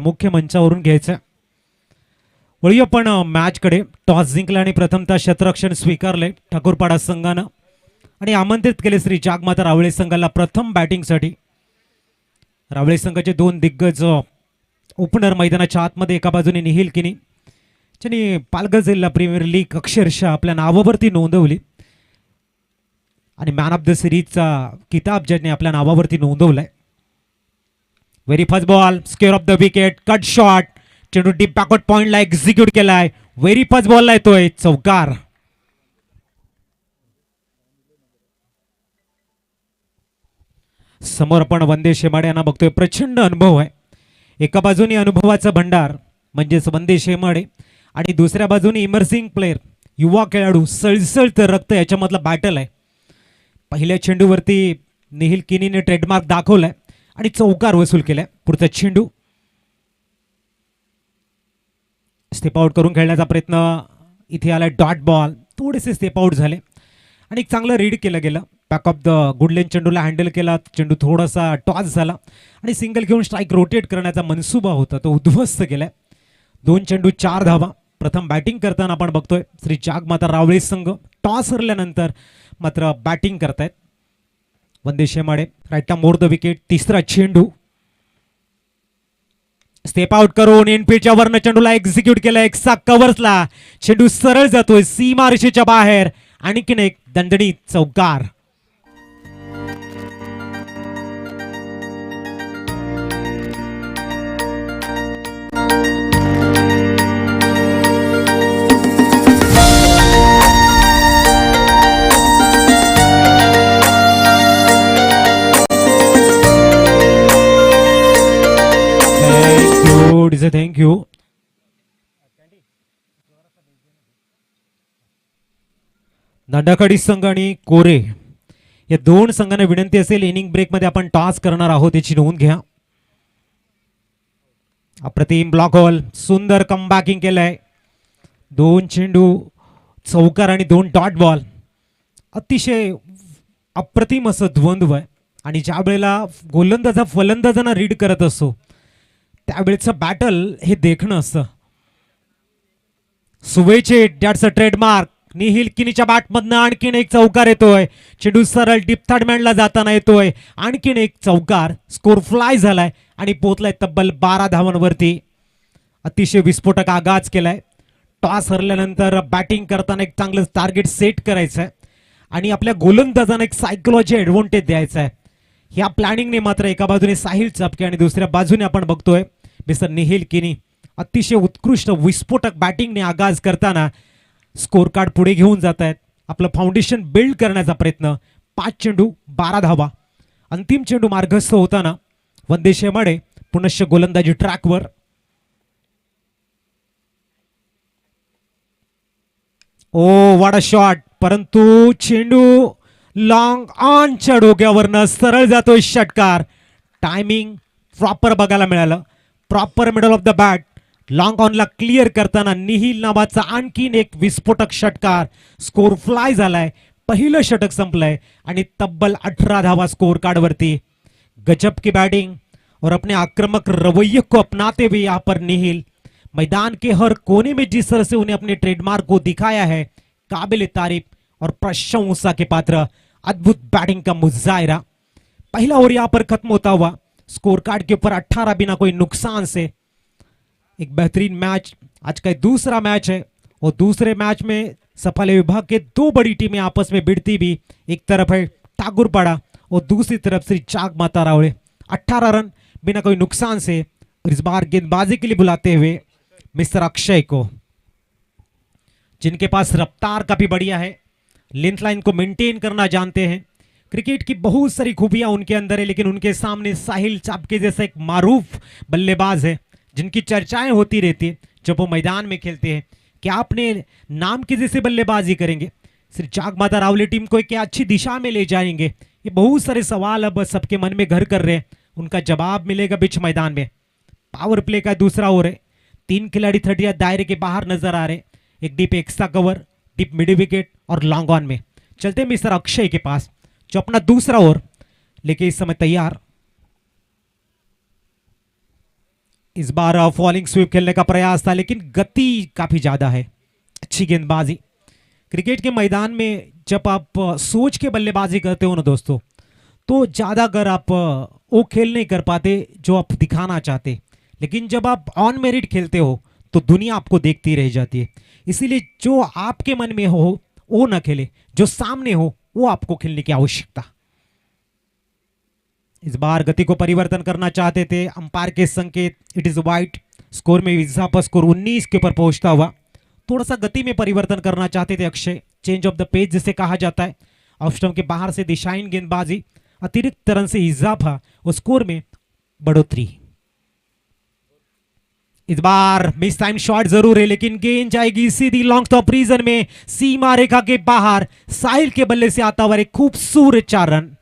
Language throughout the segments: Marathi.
मुख्य मंचावरून घ्यायचं. वळूया पण मॅचकडे. टॉस जिंकला आणि प्रथमतः क्षेत्ररक्षण स्वीकारले ठाकूरपाडा संघानं आणि आमंत्रित केले श्री जागमाता रावळे संघाला प्रथम बॅटिंगसाठी. रावळे संघाचे दोन दिग्गज ओपनर मैदानाच्या आतमध्ये, एका बाजूने निहिल किनी ज्यांनी पालघर जिल्हा प्रीमियर लीग अक्षरशः आपल्या नावावरती नोंदवली आणि मॅन ऑफ द सिरीजचा किताब ज्यांनी आपल्या नावावरती नोंदवलाय. Very first ball, square off the wicket, cut shot, चेंडू डीप बॅकवर्ड पॉइंटला एक्झिक्यूट केलाय. व्हेरी फर्स्ट बॉलला येतोय चौकार. समोर आपण वंदे शेमाडे यांना बघतोय. प्रचंड अनुभव आहे. एका बाजूने अनुभवाचा भंडार म्हणजेच वंदे शेमाडे आणि दुसऱ्या बाजूने इमर्सिंग प्लेअर, युवा खेळाडू, सळसळतं रक्त याच्यामधला बॅटल आहे. पहिल्या चेंडूवरती निहिल किनीने ट्रेडमार्क दाखवलाय आणि चौकार वसूल केलाय. पुढचा चेंडू स्टेप आउट करून खेळण्याचा प्रयत्न इथे आलाय. डॉट बॉल, थोडेसे स्टेप आउट झाले आणि एक चांगलं रीड केलं गेलं. बॅक ऑफ द गुडलेन चेंडूला हँडल केला. चेंडू थोडासा टॉस झाला आणि सिंगल घेऊन स्ट्राईक रोटेट करण्याचा मनसुबा होता तो उद्ध्वस्त केलाय. 2 चेंडू 4 धावा. प्रथम बॅटिंग करताना आपण बघतोय श्री जागमाता रावळे संघ टॉस हरल्यानंतर मात्र बॅटिंग करतायत. वंदे शेमाडे राईटला मोर द विकेट. तिसरा चेंडू स्टेप आउट करून एनपीच्या वरनं चेंडूला एक्झिक्यूट केला. एक्सा कव्हर्सला चेंडू सरळ जातोय सीमारेषेच्या बाहेर. आणखीन एक दणदणीत चौकार. थँक्यू. दांडाखाडी संघ आणि कोरे या दोन संघांना विनंती असेल, इनिंग ब्रेक मध्ये आपण टॉस करणार आहोत याची नोंद घ्या. अप्रतिम ब्लॉक होल, सुंदर कमबॅकिंग केलंय. 2 चेंडू चौकार आणि 2 डॉट बॉल. अतिशय अप्रतिम असं द्वंद्व आहे आणि ज्या वेळेला गोलंदाजा फलंदाजांना रीड करत असतो त्यावेळेचं बॅटल हे देखणं असतं. सुवेचे दॅट्स अ ट्रेडमार्क. निहिल किनीच्या बॅटमधनं आणखीन एक चौकार येतोय. चेंडू सरळ डीप थर्ड मॅनला जाताना येतोय. आणखीन एक चौकार. स्कोर फ्लाय झालाय आणि पोहोचलाय तब्बल 12 धावांवरती. अतिशय विस्फोटक आगाज केलाय. टॉस हरल्यानंतर बॅटिंग करताना एक चांगलं टार्गेट सेट करायचं आहे आणि आपल्या गोलंदाजांना एक सायकोलॉजी ऍडव्हान्टेज द्यायचा आहे. ह्या प्लॅनिंगने मात्र एका बाजूने साहिल चपके आणि दुसऱ्या बाजूने आपण बघतोय मिस्टर निहिल किनी अतिशय उत्कृष्ट विस्फोटक बॅटिंगने आगाज करताना स्कोर कार्ड पुढे घेऊन जात आहेत. आपलं फाउंडेशन बिल्ड करण्याचा प्रयत्न. 5 चेंडू 12 धावा. अंतिम चेंडू मार्गस्थ होताना वंदे शेमाडे पुनश्च गोलंदाजी ट्रॅकवर. Oh what a shot. परंतु चेंडू लॉंग ऑनच्या डोक्यावरनं सरळ जातोय षटकार. टायमिंग प्रॉपर बघायला मिळालं. Proper middle of the bat. Long ऑनला क्लिअर करताना निहिल नावाचा आणखीन एक विस्फोटक षटकार. स्कोर फ्लाय झालाय. पहिलं षटक संपलंय आणि तब्बल 18 धावा स्कोर कार्ड वरती. गजब की बैटिंग और अपने आक्रामक रवैये को अपनाते हुए यहाँ पर निहिल मैदान के हर कोने में जिस तरह से उन्हें अपने ट्रेडमार्क को दिखाया है, काबिल तारीफ और प्रशंसा के पात्र. अद्भुत बैटिंग का मुजाहिरा. पहला ओवर यहाँ पर खत्म होता हुआ स्कोर कार्ड के ऊपर 18 बिना कोई नुकसान से. एक बेहतरीन मैच. आज का दूसरा मैच है और दूसरे मैच में सफाले विभाग के 2 बड़ी टीमें आपस में भिड़ती भी. एक तरफ है ठाकुरपाड़ा और दूसरी तरफ श्री जागमाता रावळे. 18 रन बिना कोई नुकसान से. और इस बार गेंदबाजी के लिए बुलाते हुए मिस्टर अक्षय को, जिनके पास रफ्तार काफी बढ़िया है, लेंथ लाइन को मेंटेन करना जानते हैं. क्रिकेट की बहुत सारी खूबियां उनके अंदर है, लेकिन उनके सामने साहिल चापके जैसा एक मारूफ बल्लेबाज है जिनकी चर्चाएं होती रहती है जब वो मैदान में खेलते हैं. क्या अपने नाम के जैसे बल्लेबाजी करेंगे? श्री जागमाता रावले टीम को क्या अच्छी दिशा में ले जाएंगे? ये बहुत सारे सवाल अब सबके मन में घर कर रहे हैं. उनका जवाब मिलेगा बीच मैदान में. पावर प्ले का दूसरा ओवर है. 3 खिलाड़ी 30 दायरे के बाहर नजर आ रहे. एक deep extra cover, deep mid wicket और लॉन्ग ऑन में. चलते मिस्टर अक्षय के पास जो अपना दूसरा ओवर लेके इस समय तैयार. इस बार फॉलिंग स्वीप खेलने का प्रयास था लेकिन गति काफी ज्यादा है, अच्छी गेंदबाजी। क्रिकेट के मैदान में जब आप सोच के बल्लेबाजी करते हो ना दोस्तों, तो ज्यादा अगर आप वो खेल नहीं कर पाते जो आप दिखाना चाहते, लेकिन जब आप ऑन मेरिट खेलते हो तो दुनिया आपको देखती रह जाती है। इसीलिए जो आपके मन में हो वो ना खेले, जो सामने हो वो आपको खेलने की आवश्यकता। इस बार गति को परिवर्तन करना चाहते थे, अंपायर के संकेत, इट इज वाइट। स्कोर में इजाफा, स्कोर 19 के ऊपर पहुंचता हुआ। थोड़ा सा गति में परिवर्तन करना चाहते थे अक्षय, चेंज ऑफ द पेज जिसे कहा जाता है। ऑफ स्टंप के बाहर से दिशाहीन गेंदबाजी, अतिरिक्त रन से इजाफा और स्कोर में बढ़ोतरी। इस बार मिस टाइम शॉट जरूर है लेकिन गेंद जाएगी सीधी लॉन्ग टॉप रीजन में, सीमा रेखा के बाहर। साहिल के बल्ले से आता हुआ एक खूबसूरत 4 रन।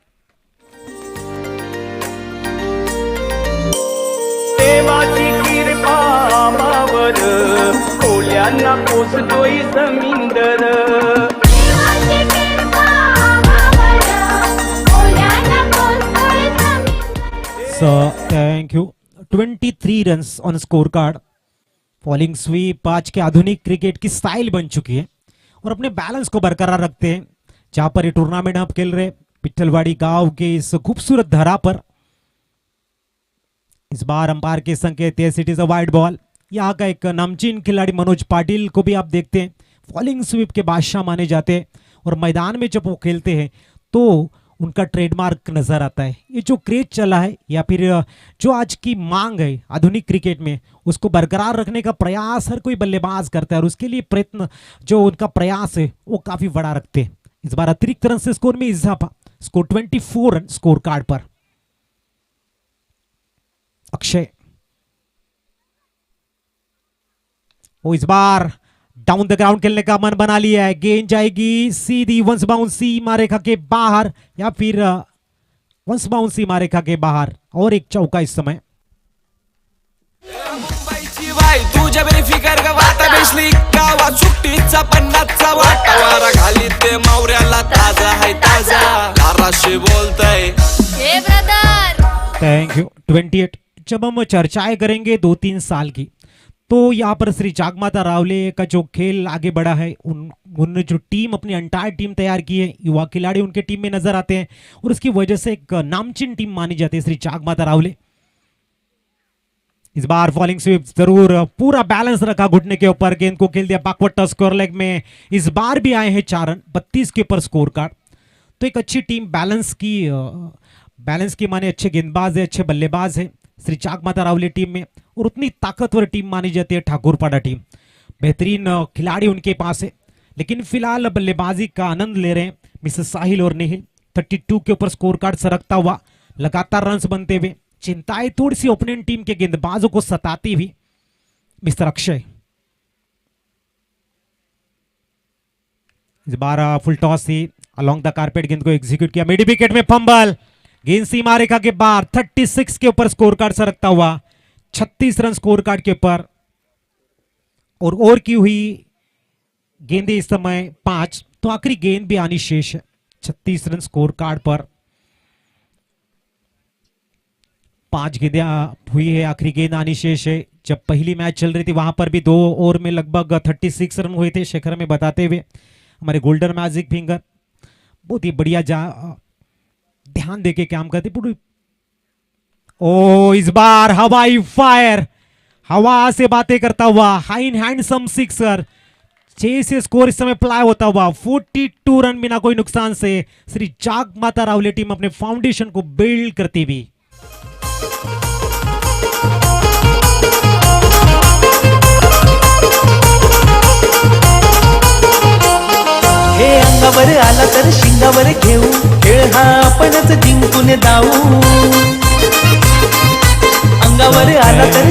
देवाची कृपा आम्हावर, कोल्यांना पोसतोय जमीनदर। देवाची कृपा आम्हावर, कोल्यांना पोसतोय जमीनदर। So thank you. 23 runs on score card. Falling sweep आज के आधुनिक क्रिकेट की स्टाइल बन चुकी है और अपने बैलेंस को बरकरार रखते हैं। जहां पर ये टूर्नामेंट आप खेल रहे पिट्ठलवाड़ी गांव के इस खूबसूरत धरा पर। इस बार अंपायर के संकेत, it is a wide ball. यहाँ का एक नामचीन खिलाड़ी मनोज पाटिल को भी आप देखते हैं, फॉलिंग स्वीप के बादशाह माने जाते हैं और मैदान में जब वो खेलते हैं तो उनका ट्रेडमार्क नजर आता है। ये जो क्रेज चला है या फिर जो आज की मांग है आधुनिक क्रिकेट में, उसको बरकरार रखने का प्रयास हर कोई बल्लेबाज करता है और उसके लिए प्रयत्न जो उनका प्रयास है वो काफी बड़ा रखते हैं। इस बार अतिरिक्त रन से स्कोर में इजाफा, स्कोर 24 रन स्कोर कार्ड पर। अक्षय, वो इस बार डाउन द ग्राउंड खेलने का मन बना लिया है। गेंद जाएगी सीधी वंस बाउंस सीमा रेखा के बाहर या फिर वंस बाउंस सीमा रेखा के बाहर और एक चौका इस समय। मुंबईची बाई तुझ्या बेफिकर गावात बेसली गावात सुट्टीचा 50चा वाटा वारा घाली ते मावऱ्याला ताजा है ताजा धाराशी बोलतय हे ब्रदर। Thank you. 28। जब हम चर्चाएं करेंगे 2-3 साल की, तो यहाँ पर श्री जागमाता रावले का जो खेल आगे बढ़ा है, उन्होंने जो टीम अपनी अंटायर टीम तैयार की है, युवा खिलाड़ी उनके टीम में नजर आते हैं और उसकी वजह से एक नामचीन टीम मानी जाती है श्री जागमाता रावले। इस बार फॉलिंग स्वीप जरूर, पूरा बैलेंस रखा घुटने के ऊपर, गेंद को खेल दिया बैकवर्ड टच स्कोर लेग में। इस बार भी आए हैं 4 रन, 32 के ऊपर स्कोर कार्ड। तो एक अच्छी टीम, बैलेंस की माने अच्छे गेंदबाज है, अच्छे बल्लेबाज है श्री जागमाता रावले टीम में और उतनी ताकतवर टीम मानी जाती है ठाकुरपाड़ा टीम। बेहतरीन खिलाड़ी उनके पास है लेकिन फिलहाल बल्लेबाजी का आनंद ले रहे हैं मिसेस साहिल और नेहिल। 32 के ऊपर स्कोर कार्ड सरकता हुआ, लगातार रन्स बनते हुए, चिंताएं थोड़ी सी ओपोनेंट टीम के गेंदबाजों को सताती हुई mister Akshay. Is bar full toss say along the carpet गेंद को एग्जीक्यूट किया, मिड विकेट में फंबल, गेंद सीमा रेखा के बाहर। 36 के ऊपर स्कोर कार्ड सरकता हुआ, 36 रन स्कोर कार्ड के ऊपर और की हुई गेंदें इस समय 5, तो आखिरी गेंद भी आनी शेष है। 36 रन स्कोर कार्ड पर 5 गेंदें हुई है, आखिरी गेंद आनी शेष है। जब पहली मैच चल रही थी वहां पर भी 2 ओवर में लगभग 36 रन हुए थे, शेखर में बताते हुए हमारे गोल्डन मैजिक फिंगर बहुत ही बढ़िया ध्यान देके काम करते पूरी। ओ इस बार हवाई फायर, हवा से बातें करता हुआ हाई हैंडसम सिक्सर। 6 से स्कोर इस समय अप्लाई होता हुआ 42 रन बिना कोई नुकसान से श्री जागमाता रावले टीम अपने फाउंडेशन को बिल्ड करती हुई। हे अंगावर आला तर शिंगावर घेऊ, खेळ हा आपणच जिंकून जाऊ। अंगावर आला तर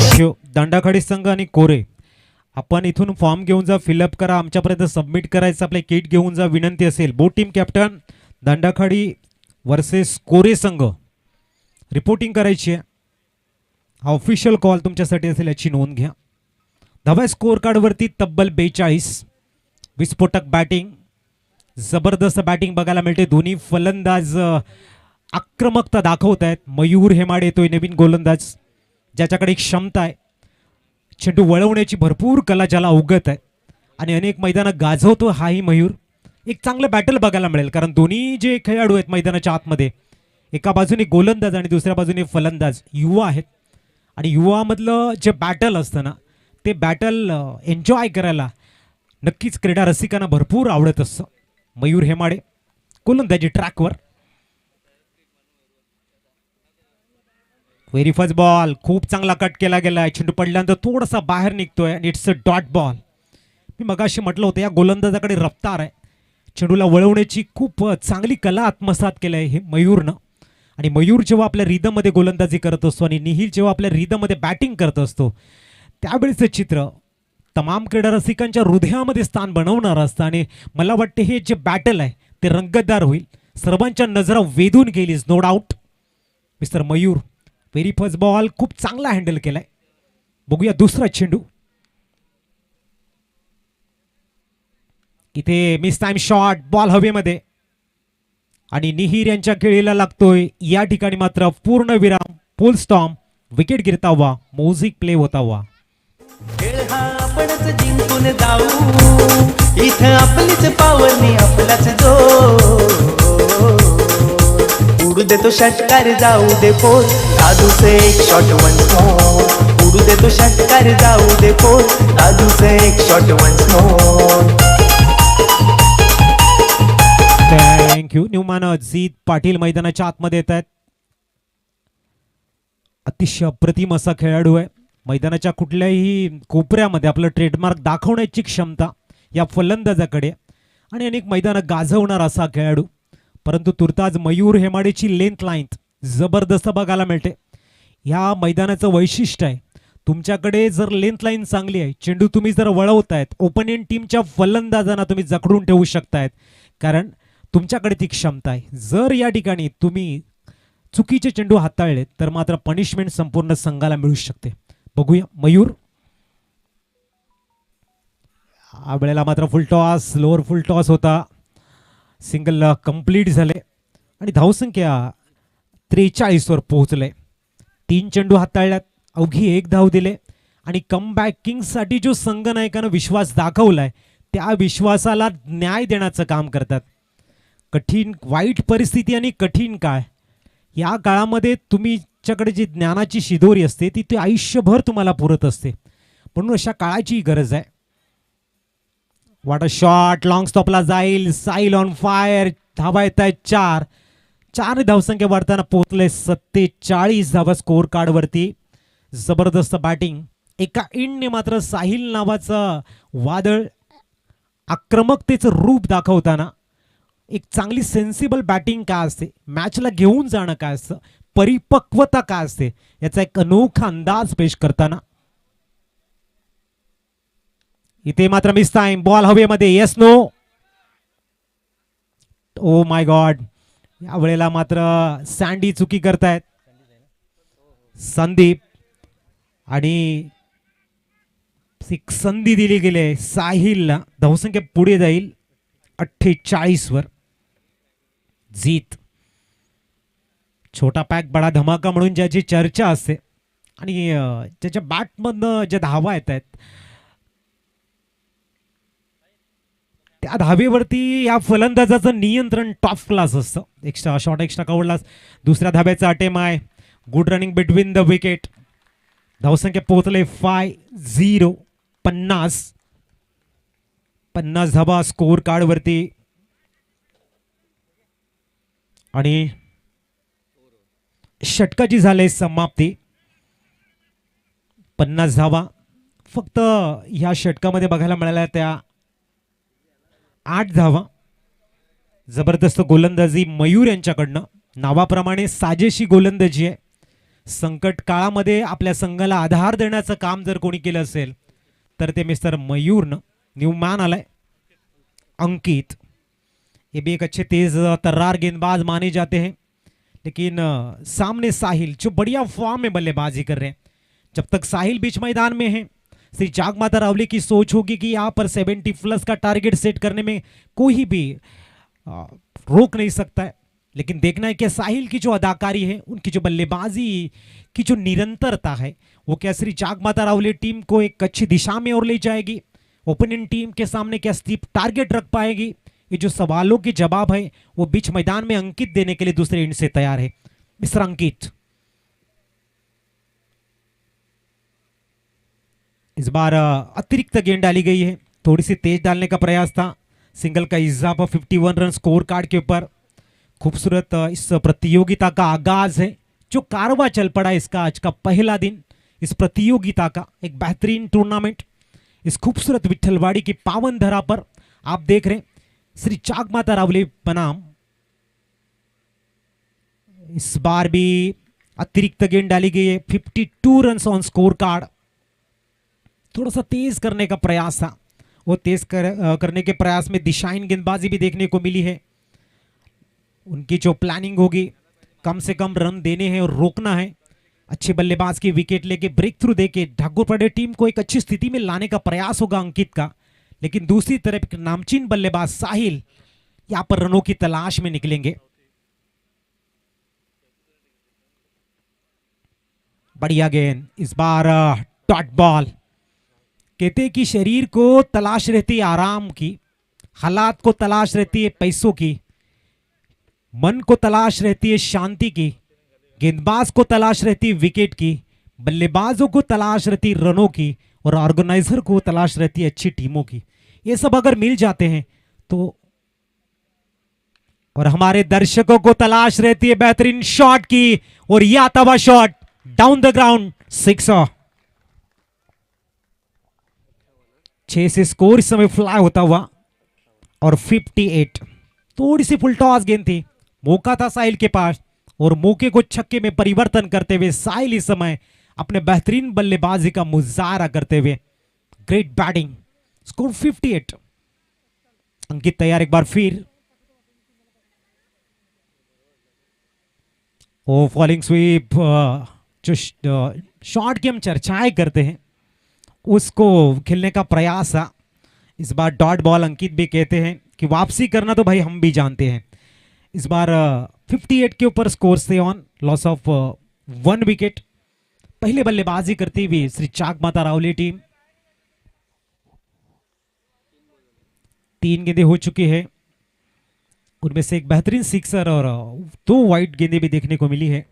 दांडाखडी संघ आणि कोरे, आपण इथून फॉर्म घेऊन जा, फिलअप करा, आमच्यापर्यंत सबमिट करायचं, आपले किट घेऊन जा विनंती असेल। बोट टीम कॅप्टन दांडाखडी वर्सेस कोरे संघ रिपोर्टिंग करायची आहे, हा ऑफिशियल कॉल तुमच्यासाठी असेल याची नोंद घ्या। धावा स्कोर कार्ड वरती तब्बल 42। विस्फोटक बॅटिंग, जबरदस्त बॅटिंग बघायला मिळते। दोन्ही फलंदाज आक्रमकता दाखवत आहेत। मयूर हेमाडे येतोय नवीन गोलंदाज, ज्याच्याकडे एक क्षमता आहे चेंडू वळवण्याची भरपूर कला ज्याला अवगत आहे आणि अनेक मैदानं गाजवतो हाही मयूर. एक चांगलं बॅटल बघायला मिळेल कारण दोन्ही जे खेळाडू आहेत मैदानाच्या आतमध्ये, एका बाजूने गोलंदाज आणि दुसऱ्या बाजूने फलंदाज युवा आहेत आणि युवामधलं जे बॅटल असतं ना ते बॅटल एन्जॉय करायला नक्कीच क्रीडा रसिकांना भरपूर आवडत असतं. मयूर हेमाडे गोलंदाजी ट्रॅकवर. व्हेरी फर्स्ट बॉल खूप चांगला कट केला गेलाय. चेंडू पडल्यानंतर थोडासा बाहेर निघतोय आणि इट्स अ डॉट बॉल. मी मगाशी म्हटलं होतं या गोलंदाजाकडे रफ्तार आहे, चेंडूला वळवण्याची खूप चांगली कला आत्मसात केलं आहे हे मयूरनं. आणि मयूर जेव्हा आपल्या रिदममध्ये गोलंदाजी करत असतो आणि निहिल जेव्हा आपल्या रिदममध्ये बॅटिंग करत असतो त्यावेळेचं चित्र तमाम क्रीडा रसिकांच्या हृदयामध्ये स्थान बनवणार असतं आणि मला वाटते हे जे बॅटल आहे ते रंगतदार होईल, सर्वांच्या नजरा वेधून गेलीच no doubt. Mister Mayur very first ball खूप चांगला हँडल केलाय. बघूया दुसरा चेंडू. इथे मिस टाइम शॉट, बॉल हवेमध्ये आणि निहीर यांच्या खेळीला लागतोय. या ठिकाणी मात्र पूर्ण विराम, फुल स्टॉम, विकेट गिरतावा, म्युझिक प्ले होतावा. खेळ हा आपणच जिंकून जाऊ, इथं आपलीच पावरणी आपलाच जो. उडू देतो षटकार जाऊ दे फोर, दादूचे एक शॉट वन्स मोर. उडू देतो षटकार जाऊ दे फोर, दादूचे एक शॉट वन्स मोर. थँक्यू. न्यूमॅन अजित पाटील मैदानाच्या आतमध्ये येत आहेत. अतिशय अप्रतिम असा खेळाडू आहे. मैदानाच्या कुठल्याही कोपऱ्यामध्ये आपलं ट्रेडमार्क दाखवण्याची क्षमता या फलंदाजाकडे आणि अनेक मैदानं गाजवणार असा खेळाडू. परंतु तुर्तास मयूर हेमाडेची लेंथ लाईन जबरदस्त बघायला मिळते. ह्या मैदानाचं वैशिष्ट्य आहे तुमच्याकडे जर लेंथ लाईन चांगली आहे, चेंडू तुम्ही जर वळवतायत, ओपोनेंट टीमच्या फलंदाजांना तुम्ही जखडून ठेवू शकतायत कारण तुमच्याकडे ती क्षमता आहे. जर या ठिकाणी तुम्ही चुकीचे चेंडू हाताळले तर मात्र पनिशमेंट संपूर्ण संघाला मिळू शकते. बघूया मयूर. या वेळेला मात्र फुल टॉस, लोअर फुल टॉस होता, सिंगल कंप्लीट झाले आणि धावसंख्या 43 वर पोहोचले. 3 चेंडू हाताळल्यात, अवघी 1 धाव दिले आणि कमबॅकिंगसाठी जो संघनायकानं विश्वास दाखवलाय त्या विश्वासाला न्याय देण्याचं काम करतात. कठीण वाईट परिस्थिती आणि कठीण काळ या काळामध्ये तुमच्याकडे जी ज्ञानाची शिदोरी असते ती ते आयुष्यभर तुम्हाला पुरत असते, म्हणून अशा काळाची गरज आहे. वॉट अ शॉट, लॉंग स्टॉपला जाईल, साईल ऑन फायर. धावा येत आहेत 4 धावसंख्या वाढताना पोहोचले 47 धावा स्कोअर कार्डवरती. जबरदस्त बॅटिंग. एका इंडने मात्र साहिल नावाचं वादळ आक्रमकतेचं रूप दाखवताना एक चांगली सेन्सिबल बॅटिंग काय असते, मॅचला घेऊन जाणं काय असतं, परिपक्वता काय असते याचा एक अनोखा अंदाज पेश करताना. इथे मात्र मिस टाइम, बॉल हवेमध्ये. Yes no, oh my god. या वेळेला मात्र सँडी चुकी करतायत संदीप आणि एक संधी दिली गेली साहिलला. धावसंख्या पुढे जाईल 48 वर. जीत छोटा पॅक बडा धमाका म्हणून ज्याची चर्चा असते आणि ज्याच्या बॅटमधनं ज्या धावा येत आहेत त्या धावेवरती या फलंदाजाचं नियंत्रण टॉप क्लास असतं. एक्स्ट्रा शॉट, एक्स्ट्रा कव्हरला दुसऱ्या धाब्याचा अटेम आहे. Good running between the wicket. धावसंख्या पोहोचले 50. 50 धाबा स्कोअर कार्डवरती आणि षटकाची झाले समाप्ती. 50 धावा फक्त ह्या षटकामध्ये बघायला मिळाल्या त्या 8 धावा. जबरदस्त गोलंदाजी मयूर यांच्याकडनं. नावाप्रमाणे साजेशी गोलंदाजी आहे. संकट काळामध्ये आपल्या संघाला आधार देण्याचं काम जर कोणी केलं असेल तर ते मिस्टर मयूरनं. न्यू मॅन आलाय अंकित. ये भी एक अच्छे तेज तर्रार गेंदबाज माने जाते हैं, लेकिन सामने साहिल जो बढ़िया फॉर्म में बल्लेबाजी कर रहे हैं. जब तक साहिल बीच मैदान में है, श्री जागमाता रावले की सोच होगी कि यहाँ पर 70+ का टारगेट सेट करने में कोई भी रोक नहीं सकता है. लेकिन देखना है कि साहिल की जो अदाकारी है, उनकी जो बल्लेबाजी की जो निरंतरता है, वो क्या श्री चाकमाता रावले टीम को एक अच्छी दिशा में और ले जाएगी? ओपोनेंट टीम के सामने क्या स्टीप टारगेट रख पाएगी? ये जो सवालों के जवाब है वो बीच मैदान में अंकित देने के लिए दूसरे एंड से तैयार है। मिस्टर अंकित, इस बार अतिरिक्त गेंद डाली गई है, थोड़ी सी तेज डालने का प्रयास था। सिंगल का इजाफा 51 रन स्कोर कार्ड के ऊपर। खूबसूरत इस प्रतियोगिता का आगाज है, जो कारवा चल पड़ा इसका आज का पहला दिन, इस प्रतियोगिता का एक बेहतरीन टूर्नामेंट इस खूबसूरत विठलवाड़ी की पावन धरा पर आप देख रहे हैं। श्री चाकमाता रावले बनाम इस बार भी अतिरिक्त गेंद डाली गई है। 52 रन ऑन स्कोर कार्ड। थोड़ा सा तेज करने का प्रयास था, वो तेज करने के प्रयास में दिशाहीन गेंदबाजी भी देखने को मिली है। उनकी जो प्लानिंग होगी, कम से कम रन देने हैं और रोकना है। अच्छे बल्लेबाज की विकेट लेके ब्रेक थ्रू देके ठाकुरपड़े टीम को एक अच्छी स्थिति में लाने का प्रयास होगा अंकित का। लेकिन दूसरी तरफ एक नामचीन बल्लेबाज साहिल यहां पर रनों की तलाश में निकलेंगे। बढ़िया गेंद, इस बार डॉट बॉल। कहते हैं कि शरीर को तलाश रहती है आराम की, हालात को तलाश रहती है पैसों की, मन को तलाश रहती है शांति की, गेंदबाज को तलाश रहती है विकेट की, बल्लेबाजों को तलाश रहती है रनों की, और ऑर्गेनाइजर को तलाश रहती है अच्छी टीमों की। ये सब अगर मिल जाते हैं तो, और हमारे दर्शकों को तलाश रहती है बेहतरीन शॉट की, और यह आता हुआ shot down the ground, sixer. 6 से स्कोर इस समय फ्लाई होता हुआ, और 58। थोड़ी सी फुल टॉस गेंद थी, मौका था साहिल के पास, और मौके को छक्के में परिवर्तन करते हुए साहिल इस समय अपने बेहतरीन बल्लेबाजी का मुजाहरा करते हुए, ग्रेट बैटिंग, स्कोर 58। अंकित तैयार एक बार फिर, ओ फॉलिंग स्वीप। जो शॉट की हम चर्चाएं करते हैं उसको खेलने का प्रयास था। इस बार डॉट बॉल अंकित भी कहते हैं कि वापसी करना तो भाई हम भी जानते हैं। इस बार 58 के ऊपर score say on, loss of 1 wicket. पहले बल्लेबाजी करती हुई श्री चाकमाता रावले टीम, 3 गेंदें हो चुकी है, उनमें से एक बेहतरीन सिक्सर और 2 वाइड गेंदें भी देखने को मिली है।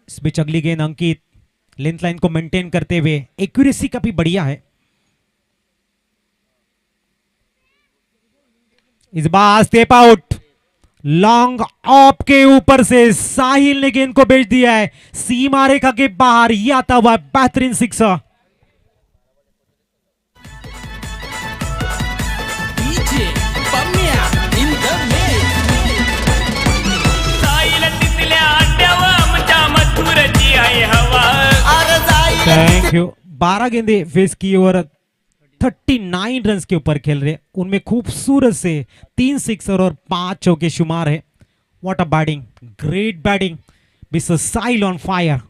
इस बीच अगली गेंद अंकित लेंथ लाइन को मेंटेन करते हुए, एक्यूरेसी का भी बढ़िया है। इस बार स्टेप आउट, लॉन्ग ऑफ के ऊपर से साहिल ने गेंद को भेज दिया है सीमा रेखा के बाहर। यह आता हुआ बेहतरीन सिक्सर। Thank you. 12 गेंदे फेस की और 39 रन के ऊपर खेल रहे, उनमें खूबसूरत से 3 सिक्सर और 5 चौके शुमार है। What a batting, great batting, mister Sahil on fire.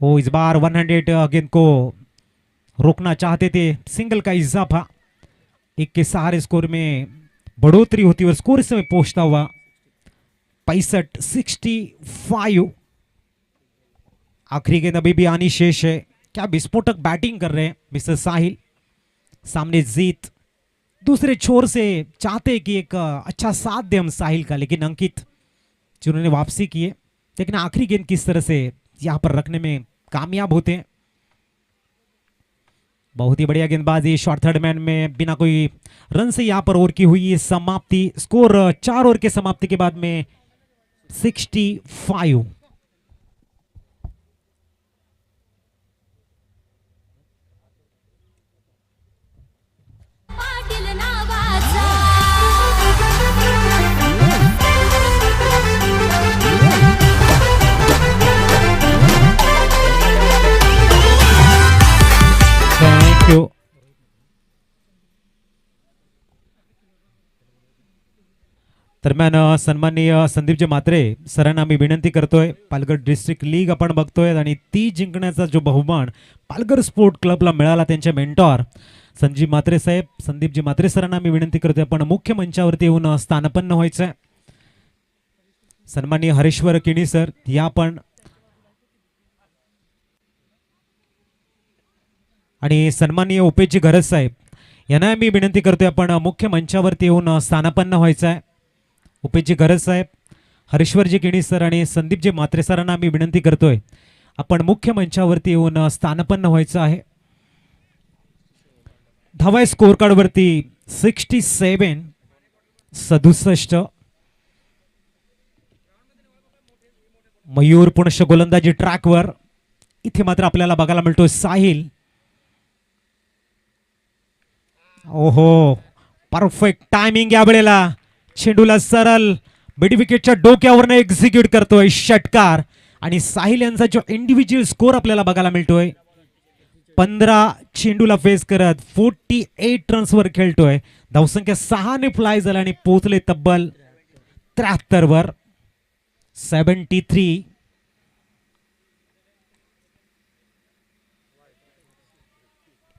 वो इस बार 100 गेंद को रोकना चाहते थे, सिंगल का इजाफा, एक के सहारे स्कोर में बढ़ोतरी होती है और स्कोर इस समय पहुंचता हुआ 65। आखिरी गेंद अभी भी आनी शेष है। क्या विस्फोटक बैटिंग कर रहे हैं मिस्टर साहिल। सामने जीत दूसरे छोर से चाहते कि एक अच्छा साथ दे हम साहिल का, लेकिन अंकित जिन्होंने वापसी की है, लेकिन आखिरी गेंद किस तरह से यहां पर रखने में कामयाब होते हैं। बहुत ही बढ़िया गेंदबाजी, शॉर्ट थर्ड मैन में बिना कोई रन से यहां पर ओवर की हुई है समाप्ति। स्कोर 4 ओवर के समाप्ति के बाद में 65। पाटील नावाचा थैंक यू। दरम्यान सन्माननीय संदीपजी म्हात्रे सरांना मी विनंती करतोय, पालघर डिस्ट्रिक्ट लीग आपण बघतोय आणि ती जिंकण्याचा जो बहुमान पालघर स्पोर्ट क्लबला मिळाला, त्यांचे मेंटॉर संजीव म्हात्रे साहेब, संदीपजी म्हात्रे सरांना मी विनंती करतोय आपण मुख्य मंचावरती येऊन स्थानपन्न व्हायचं आहे। सन्माननीय हरेश्वर किणी सर या पण आणि सन्माननीय उपेशजी घरत साहेब यांना मी विनंती करतोय आपण मुख्य मंचावरती येऊन स्थानापन्न व्हायचं आहे. उपेशजी घरत साहेब, हरीश्वरजी किणी सर आणि संदीपजी म्हात्रे सरांना मी विनंती करतोय आपण मुख्य मंचावरती येऊन स्थानापन्न व्हायचं आहे. धावाय स्कोर कार्डवरती 67. मयूर पुनश्च गोलंदाजी ट्रॅकवर. इथे मात्र आपल्याला बघायला मिळतोय साहिल. ओहो, परफेक्ट टायमिंग या वेळेला. चेंडूला सरळ मिड विकेटच्या डोक्यावरनं एक्झिक्यूट करतोय षटकार. आणि साहिल यांचा जो इंडिव्हिज्युअल स्कोर आपल्याला बघायला मिळतोय 15 चेंडूला फेस करत 48 रन्सवर खेळतोय. धावसंख्या 6 ने फ्लाय झाला आणि पोहोचले तब्बल 73 वर. 73.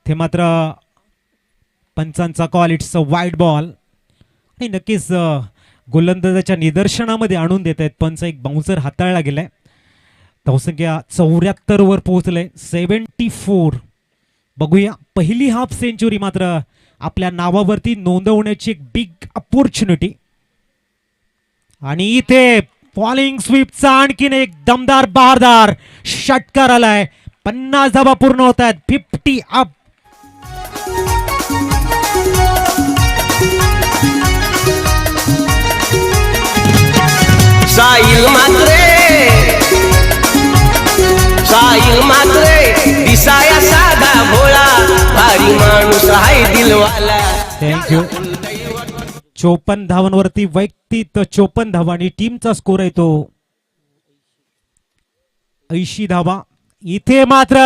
ते मात्र पंचांचा call, it's a wide ball. आणि नक्कीच गोलंदाजाच्या निदर्शनामध्ये आणून देत आहेत. पंच एक बाउन्सर हाताळला गेलाय. धावसंख्या 74 वर पोहोचले. 74. बघूया, पहिली हाफ सेंचुरी मात्र आपल्या नावावरती नोंदवण्याची एक बिग अपॉर्च्युनिटी. आणि इथे फॉलिंग स्वीपचा आणखीन एक दमदार बहारदार षटकार आलाय. 50 धावा पूर्ण होत आहेत. 50 अप. साहिल मात्रे दिसाया साधा भोळा, भारी माणूस आहे दिलवाला. थँक्यू. 54 धावांवरती वैयक्तिक 54 धावा आणि टीमचा स्कोर आहे तो 80 धावा. इथे मात्र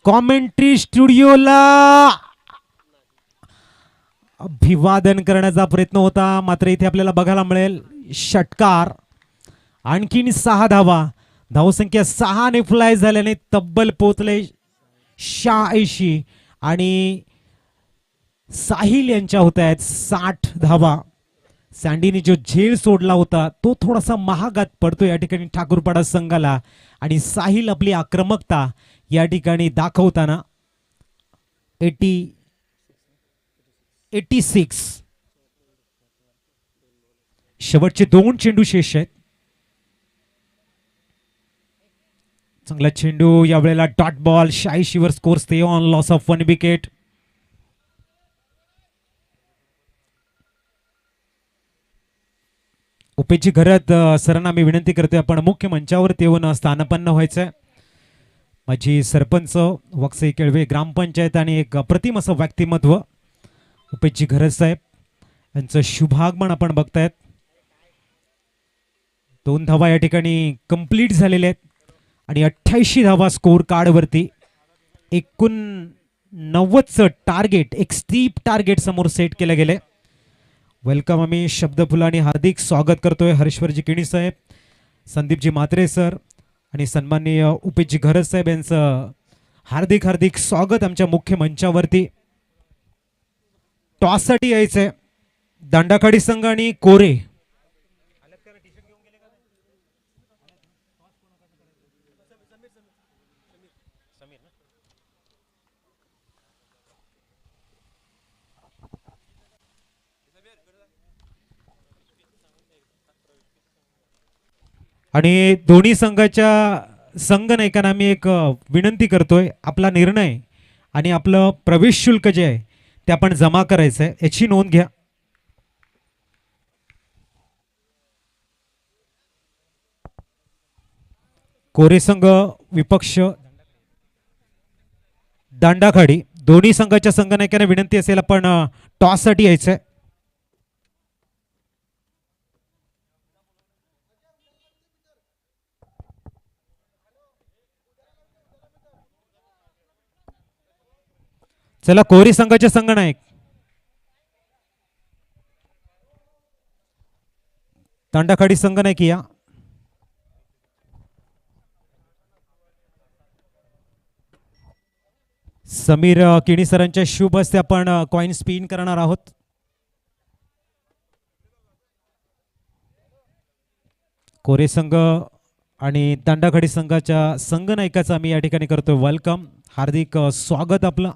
कॉमेंट्री स्टुडिओला अभिवादन करण्याचा प्रयत्न होता, मात्र इथे आपल्याला बघायला मिळेल षटकार. आणखीन 6 धावा. धावसंख्या 6 ने फ्लाय झाल्याने तब्बल पोचले 86 आणि साहिल यांच्या होत आहेत 60 धावा. सँडीने जो झेल सोडला होता तो थोडासा महागात पडतो या ठिकाणी ठाकूरपाडा संघाला. आणि साहिल आपली आक्रमकता या ठिकाणी दाखवताना 86. शेवटचे 2 चेंडू शेष आहेत. चांगला चेंडू या वेळेला डॉट बॉल. 86 वर score stay on, loss of 1 wicket. उपेशजी घरत सरांना मी विनंती करतोय आपण मुख्य मंचावरती येऊन स्थानापन्न व्हायचंय. माझी सरपंच वक्सई केळवे ग्रामपंचायत आणि एक अप्रतिम असं व्यक्तिमत्व उपेशजी घरत साहेब यांचं शुभागमन आपण बघतायत. 2 धावा या ठिकाणी कंप्लीट झालेल्या आहेत आणि 88 धावा स्कोर कार्डवरती. 89चं टार्गेट, एक स्टीप टार्गेट समोर सेट केलं गेले. वेलकम. आम्ही शब्दफुलाने हार्दिक स्वागत करतोय हरीश्वरजी किणी साहेब, संदीपजी म्हात्रे सर आणि सन्माननीय उपेशजी घरत साहेब यांचं हार्दिक हार्दिक स्वागत आमच्या मुख्य मंचावरती. टॉससाठी यायचंय दांडाखाडी संघ आणि कोरे. आणि दोन्ही संघाच्या संघनायकांना आम्ही एक विनंती करतोय, आपला निर्णय आणि आपलं प्रवेश शुल्क जे आहे ते आपण जमा करायचं आहे, याची नोंद घ्या. कोरे संघ विपक्ष दांडाखाडी, दोन्ही संघाच्या संघनायकांना विनंती असेल आपण टॉस साठी यायचंय. चला कोरी संघाचे संघनायक दांडाखाडी संघनायक या. समीर किणी सरांच्या शुभ हस्ते आपण कॉइन स्पिन करणार आहोत. कोरे संघ आणि दांडाखाडी संघाच्या संघनायकाचा आम्ही या ठिकाणी करतोय वेलकम, हार्दिक स्वागत आपलं.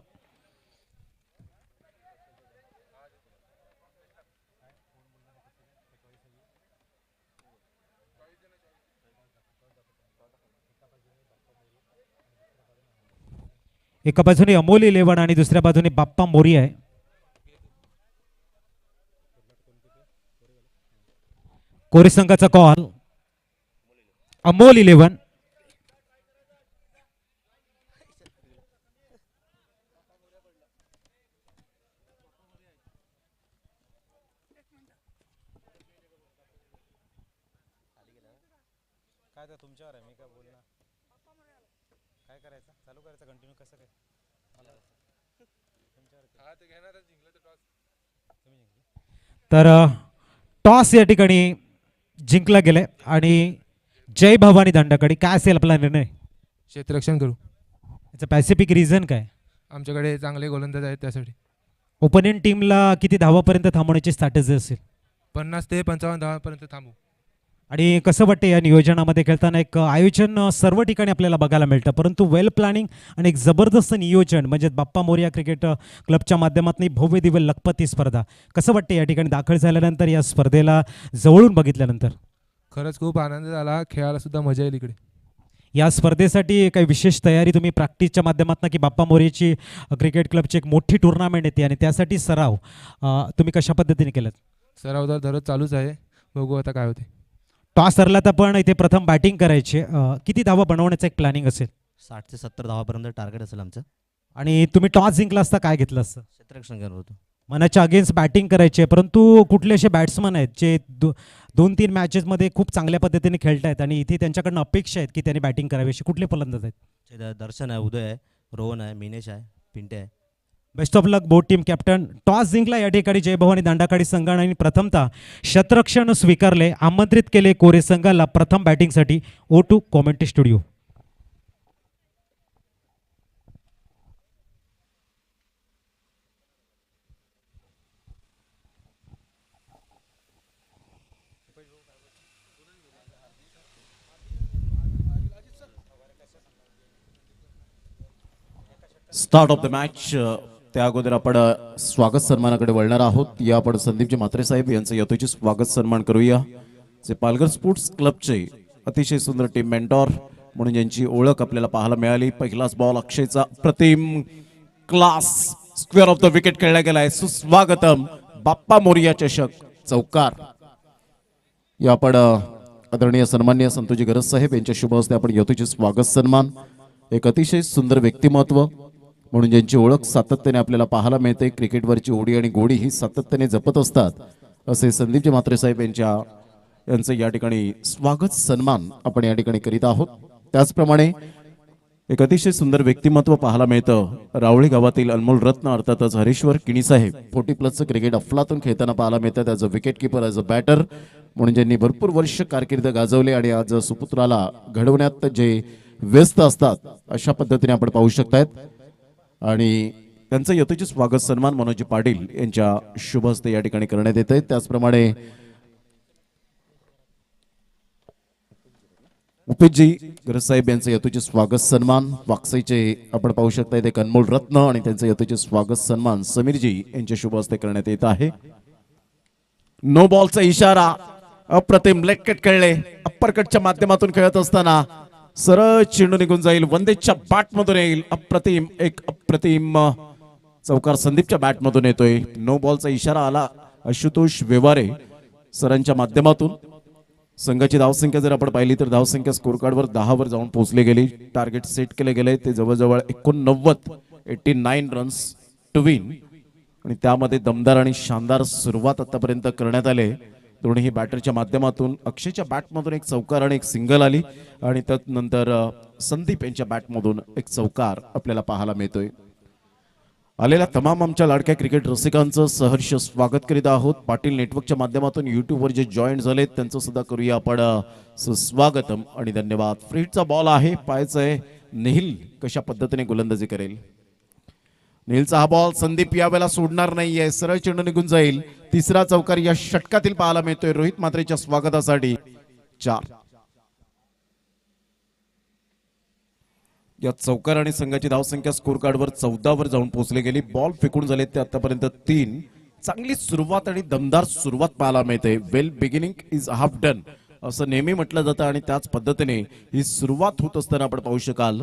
एका बाजूने अमोल 11 आणि दुसऱ्या बाजूने बाप्पा मोरी आहे. कोरी संघाचा कॉल. अमोल 11. तर टॉस या ठिकाणी जिंकला गेलाय आणि जय भवानी दंडाकडे. काय असेल आपला निर्णय? क्षेत्ररक्षण करू. याचं पॅसिफिक रिझन काय? आमच्याकडे चांगले गोलंदाज आहेत त्यासाठी. ओपोनेंट टीमला किती धावापर्यंत थांबवण्याची स्ट्रॅटेजी असेल? 50 ते 55 धावांपर्यंत थांबू. आणि कसं वाटतं या नियोजनामध्ये खेळताना एक आयोजन सर्व ठिकाणी आपल्याला बघायला मिळतं, परंतु वेल प्लॅनिंग आणि एक जबरदस्त नियोजन म्हणजे बाप्पा मोरिया क्रिकेट क्लबच्या माध्यमातून भव्य दिव्य लखपती स्पर्धा. कसं वाटतं या ठिकाणी दाखल झाल्यानंतर, या स्पर्धेला जवळून बघितल्यानंतर? खरंच खूप आनंद झाला. खेळायला सुद्धा मजा येईल इकडे. या स्पर्धेसाठी काही विशेष तयारी तुम्ही प्रॅक्टिसच्या माध्यमातून की बाप्पा मोरेची क्रिकेट क्लबची एक मोठी टुर्नामेंट येते आणि त्यासाठी सराव तुम्ही कशा पद्धतीने केलात? सराव तर दररोज चालूच आहे. बघू आता काय होते. टॉस हरला तर पण इथे प्रथम बॅटिंग करायची. किती धावा बनवण्याचं एक प्लॅनिंग असेल? 60 ते 70 धावापर्यंत टार्गेट असेल आमचं. आणि तुम्ही टॉस जिंकला असता काय घेतलं असतं? क्षेत्ररक्षण करत होतो. मनाच्या अगेन्स्ट बॅटिंग करायची आहे, परंतु कुठले असे बॅट्समन आहेत जे 2-3 मॅचेसमध्ये खूप चांगल्या पद्धतीने खेळत आहेत आणि इथे त्यांच्याकडनं अपेक्षा आहेत की त्यांनी बॅटिंग करावी, अशी कुठले फलंदाज आहेत? दर्शन आहे, उदय आहे, रोहन आहे, मिनेश आहे, पिंटे आहे. Best of luck both team captain. Toss जिंकला या ठिकाणी जय भवानी दांडाकाडी संघाने आणि प्रथमतः शतरक्षण स्वीकारले. आमंत्रित केले कोरे संघाला प्रथम बॅटिंगसाठी. O2 commentary studio. Start of the match. त्या अगोदर आपण स्वागत सन्मानाकडे वळणार आहोत. या आपण संदीपजी म्हात्रे साहेब यांचं यथोचित स्वागत सन्मान करूया, जे पालघर स्पोर्ट्स क्लबचे अतिशय सुंदर टीम मेंटॉर म्हणून यांची ओळख आपल्याला पाहायला मिळाली. पहिलाच बॉल अक्षयचा प्रतिम class square off the wicket खेळला गेलाय. सुस्वागतम. बाप्पा मोरिया चषक चौकार. या आपण आदरणीय सन्माननीय संतोजी गरज साहेब यांच्या शुभ हस्ते आपण यथोचित स्वागत सन्मान. एक अतिशय सुंदर व्यक्तिमत्व म्हणून ज्यांची ओळख सातत्याने आपल्याला पाहायला मिळते. क्रिकेटवरची ओढी आणि गोडी ही सातत्याने जपत असतात, असे संदीपजी म्हात्रे साहेब यांचं या ठिकाणी स्वागत सन्मान आपण या ठिकाणी करीत आहोत. त्याचप्रमाणे एक अतिशय सुंदर व्यक्तिमत्व पाहायला मिळतं. रावळी गावातील अनमोल रत्न अर्थातच हरीश्वर किणी साहेब 40+ क्रिकेट अफलातून खेळताना पाहायला मिळतात. As a wicket keeper, as a batter म्हणून ज्यांनी भरपूर वर्ष कारकीर्द गाजवले आणि आज सुपुत्राला घडवण्यात जे व्यस्त असतात, अशा पद्धतीने आपण पाहू शकतायत. आणि त्यांचं यथोचित स्वागत सन्मान मनोजी पाटील यांच्या शुभ हस्ते या ठिकाणी करण्यात येत आहे. त्याचप्रमाणे उपेशजी गरज साहेब यांचं यथोचित स्वागत सन्मान. वाकसाईचे आपण पाहू शकता एक अनमोल रत्न आणि त्यांचं यथोचित स्वागत सन्मान समीरजी यांच्या शुभ हस्ते करण्यात येत आहे. नो बॉलचा इशारा. अप्रतिम लेग कट खेळले. अप्पर कटच्या माध्यमातून खेळत असताना सरळ चेंडू निघून जाईल. वंदेच्या बॅट मधून येईल. अप्रतिम चौकार संदीपच्या बॅट मधून येतोय. नो बॉलचा इशारा आला आशुतोष व्यवहारे सरांच्या माध्यमातून. संघाची धावसंख्या जर आपण पाहिली तर धावसंख्या स्कोर कार्डवर 10 वर जाऊन पोहोचली गेली. टार्गेट सेट केले गेले ते जवळजवळ 89 रन्स टू विन आणि त्यामध्ये दमदार आणि शानदार सुरुवात आतापर्यंत करण्यात आले. दोन्ही बॅटरच्या माध्यमातून. अक्षयच्या बॅटमधून एक चौकार आणि एक सिंगल आली आणि त्यानंतर संदीप यांच्या बॅटमधून एक चौकार आपल्याला पाहायला मिळतोय. आलेल्या तमाम आमच्या लाडक्या क्रिकेट रसिकांचं सहर्ष स्वागत करीत आहोत. पाटील नेटवर्कच्या माध्यमातून युट्यूबवर जे जॉईन झालेत त्यांचं सुद्धा करूया आपण सुस्वागतम आणि धन्यवाद. फ्रीटचा बॉल आहे. पाहायचं आहे निहिल कशा पद्धतीने गोलंदाजी करेल. निहिलचा हा बॉल संदीप यावेळेला सोडणार नाहीये. सरळ चेंडू निघून जाईल. तिसरा चौकार या षटकातील पाहायला मिळतोय. रोहित म्हात्रेच्या स्वागतासाठी 4. या चौकार आणि संघाची धावसंख्या स्कोर कार्डवर 14 वर जाऊन पोहोचली गेली. बॉल फेकून झाले ते आतापर्यंत 3. चांगली सुरुवात आणि दमदार सुरुवात पाहायला मिळते. वेल बिगिनिंग इज हाफ डन असं नेहमी म्हटलं जातं आणि त्याच पद्धतीने ही सुरुवात होत असताना आपण पाहू शकाल.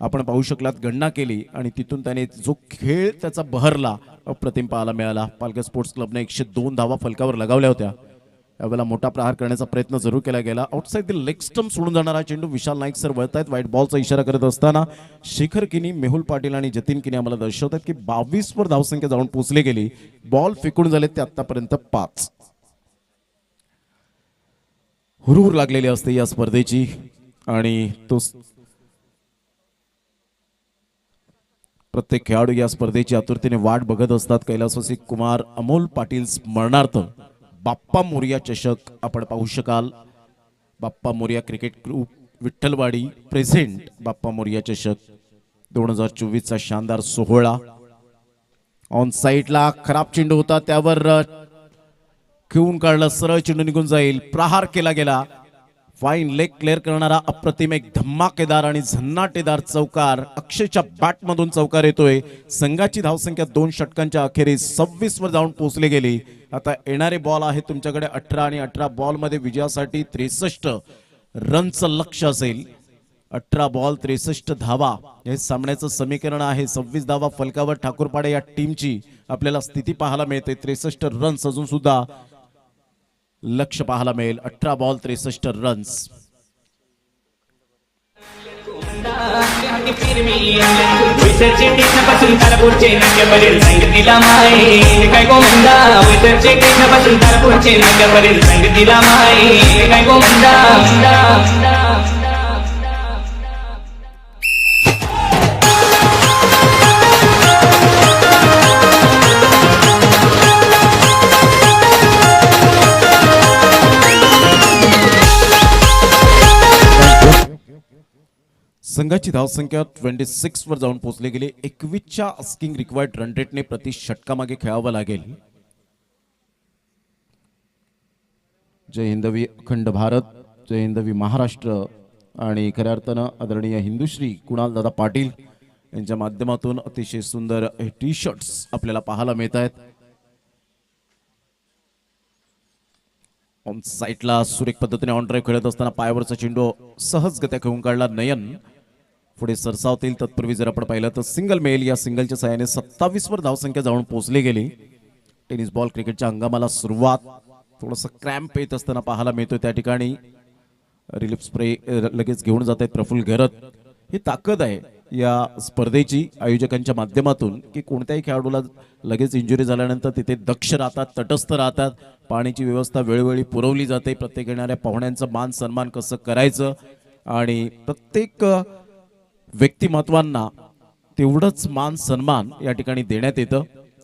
आपण पाहू शकलात गणना केली आणि तिथून त्याने जो खेळ त्याचा बहरला अप्रतिम पाहायला मिळाला. पालघर स्पोर्ट्स क्लबने 102 धावा फलकावर लगावल्या होत्या. यावेळेला मोठा प्रहार करण्याचा प्रयत्न जरूर केला गेला. आउटसाइड द लेग स्टंप सोडून जाणारा चेंडू विशाल नाईक सर वळतायत. व्हाईट बॉलचा इशारा करत असताना शेखर किनी, मेहुल पाटील आणि जतीन किनी आम्हाला दर्शवतात की 22 वर धावसंख्या जाऊन पोहोचली गेली. बॉल फेकून झाले ते आतापर्यंत 5. हुरहुर लागलेली असते या स्पर्धेची आणि तो प्रत्येक खेळाडू या स्पर्धेची आतुरतेने वाट बघत असतात. कैलासवासी कुमार अमोल पाटील स्मरणार्थ बाप्पा मोरिया चषक आपण पाहू शकाल. Bappa Morya cricket group Vitthalwadi present Bappa Morya चषक 2024 चा शानदार सोहळा. ऑन साईडला खराब चेंडू होता, त्यावर खेळून काढला, सरळ चेंडू निघून जाईल. प्रहार केला गेला. फाईन लेग क्लिअर करणारा अप्रतिम एक धमाकेदार आणि झन्नाटेदार चौकार. अक्षयच्या बॅट मधून चौकार येतोय. संघाची धावसंख्या 2 षटकांच्या अखेरीस 26 वर जाऊन पोहोचली गेली. आता येणारे बॉल आहे तुमच्याकडे 18 आणि 18 बॉल मध्ये विजयासाठी 63 रनचं लक्ष असेल. 18 बॉल 63 धावा हे सामन्याचं समीकरण आहे. 26 धावा फलकावर ठाकूरपाडे या टीमची आपल्याला स्थिती पाहायला मिळते. 63 रन्स अजून सुद्धा लक्ष पाहायला मिळेल. 18 बॉल 63 रन्स. संघाची धावसंख्या 26 वर जाऊन पोहोचली गेली. 21च्या आस्किंग रिक्वायर्ड रन रेटने प्रति षटकामागे खेळावं लागेल. जय हिंदवी अखंड भारत, जय हिंदवी महाराष्ट्र आणि खऱ्या अर्थानं आदरणीय हिंदुश्री कुणाल दादा पाटील यांच्या माध्यमातून अतिशय सुंदर हे टी शर्ट्स आपल्याला पाहायला मिळत आहेत. ऑन साईडला सुरेख पद्धतीने ऑन ड्राईव्ह खेळत असताना पायावरचा चेंडू सहजगत्या खेळून काढला. नयन पुढे सरसावतील तत्पूर्वी जर आपण पाहिलं तर सिंगल मेल या सिंगलच्या साहाय्याने 27 वर धावसंख्या जाऊन पोहोचली गेली. टेनिस बॉल क्रिकेटच्या हंगामाला सुरुवात थोडंसं क्रॅम्प येत असताना पाहायला मिळतोय. त्या ठिकाणी रिलीफ स्प्रे लगेच घेऊन जात आहेत प्रफुल्ल घरत. ही ताकद आहे या स्पर्धेची आयोजकांच्या माध्यमातून की कोणत्याही खेळाडूला लगेच इंजुरी झाल्यानंतर तिथे दक्ष राहतात, तटस्थ राहतात. पाण्याची व्यवस्था वेळोवेळी पुरवली जाते. प्रत्येक येणाऱ्या पाहुण्यांचं मान सन्मान कसं करायचं आणि प्रत्येक व्यक्तिमत्वांना तेवढंच मान सन्मान या ठिकाणी देण्यात येतं.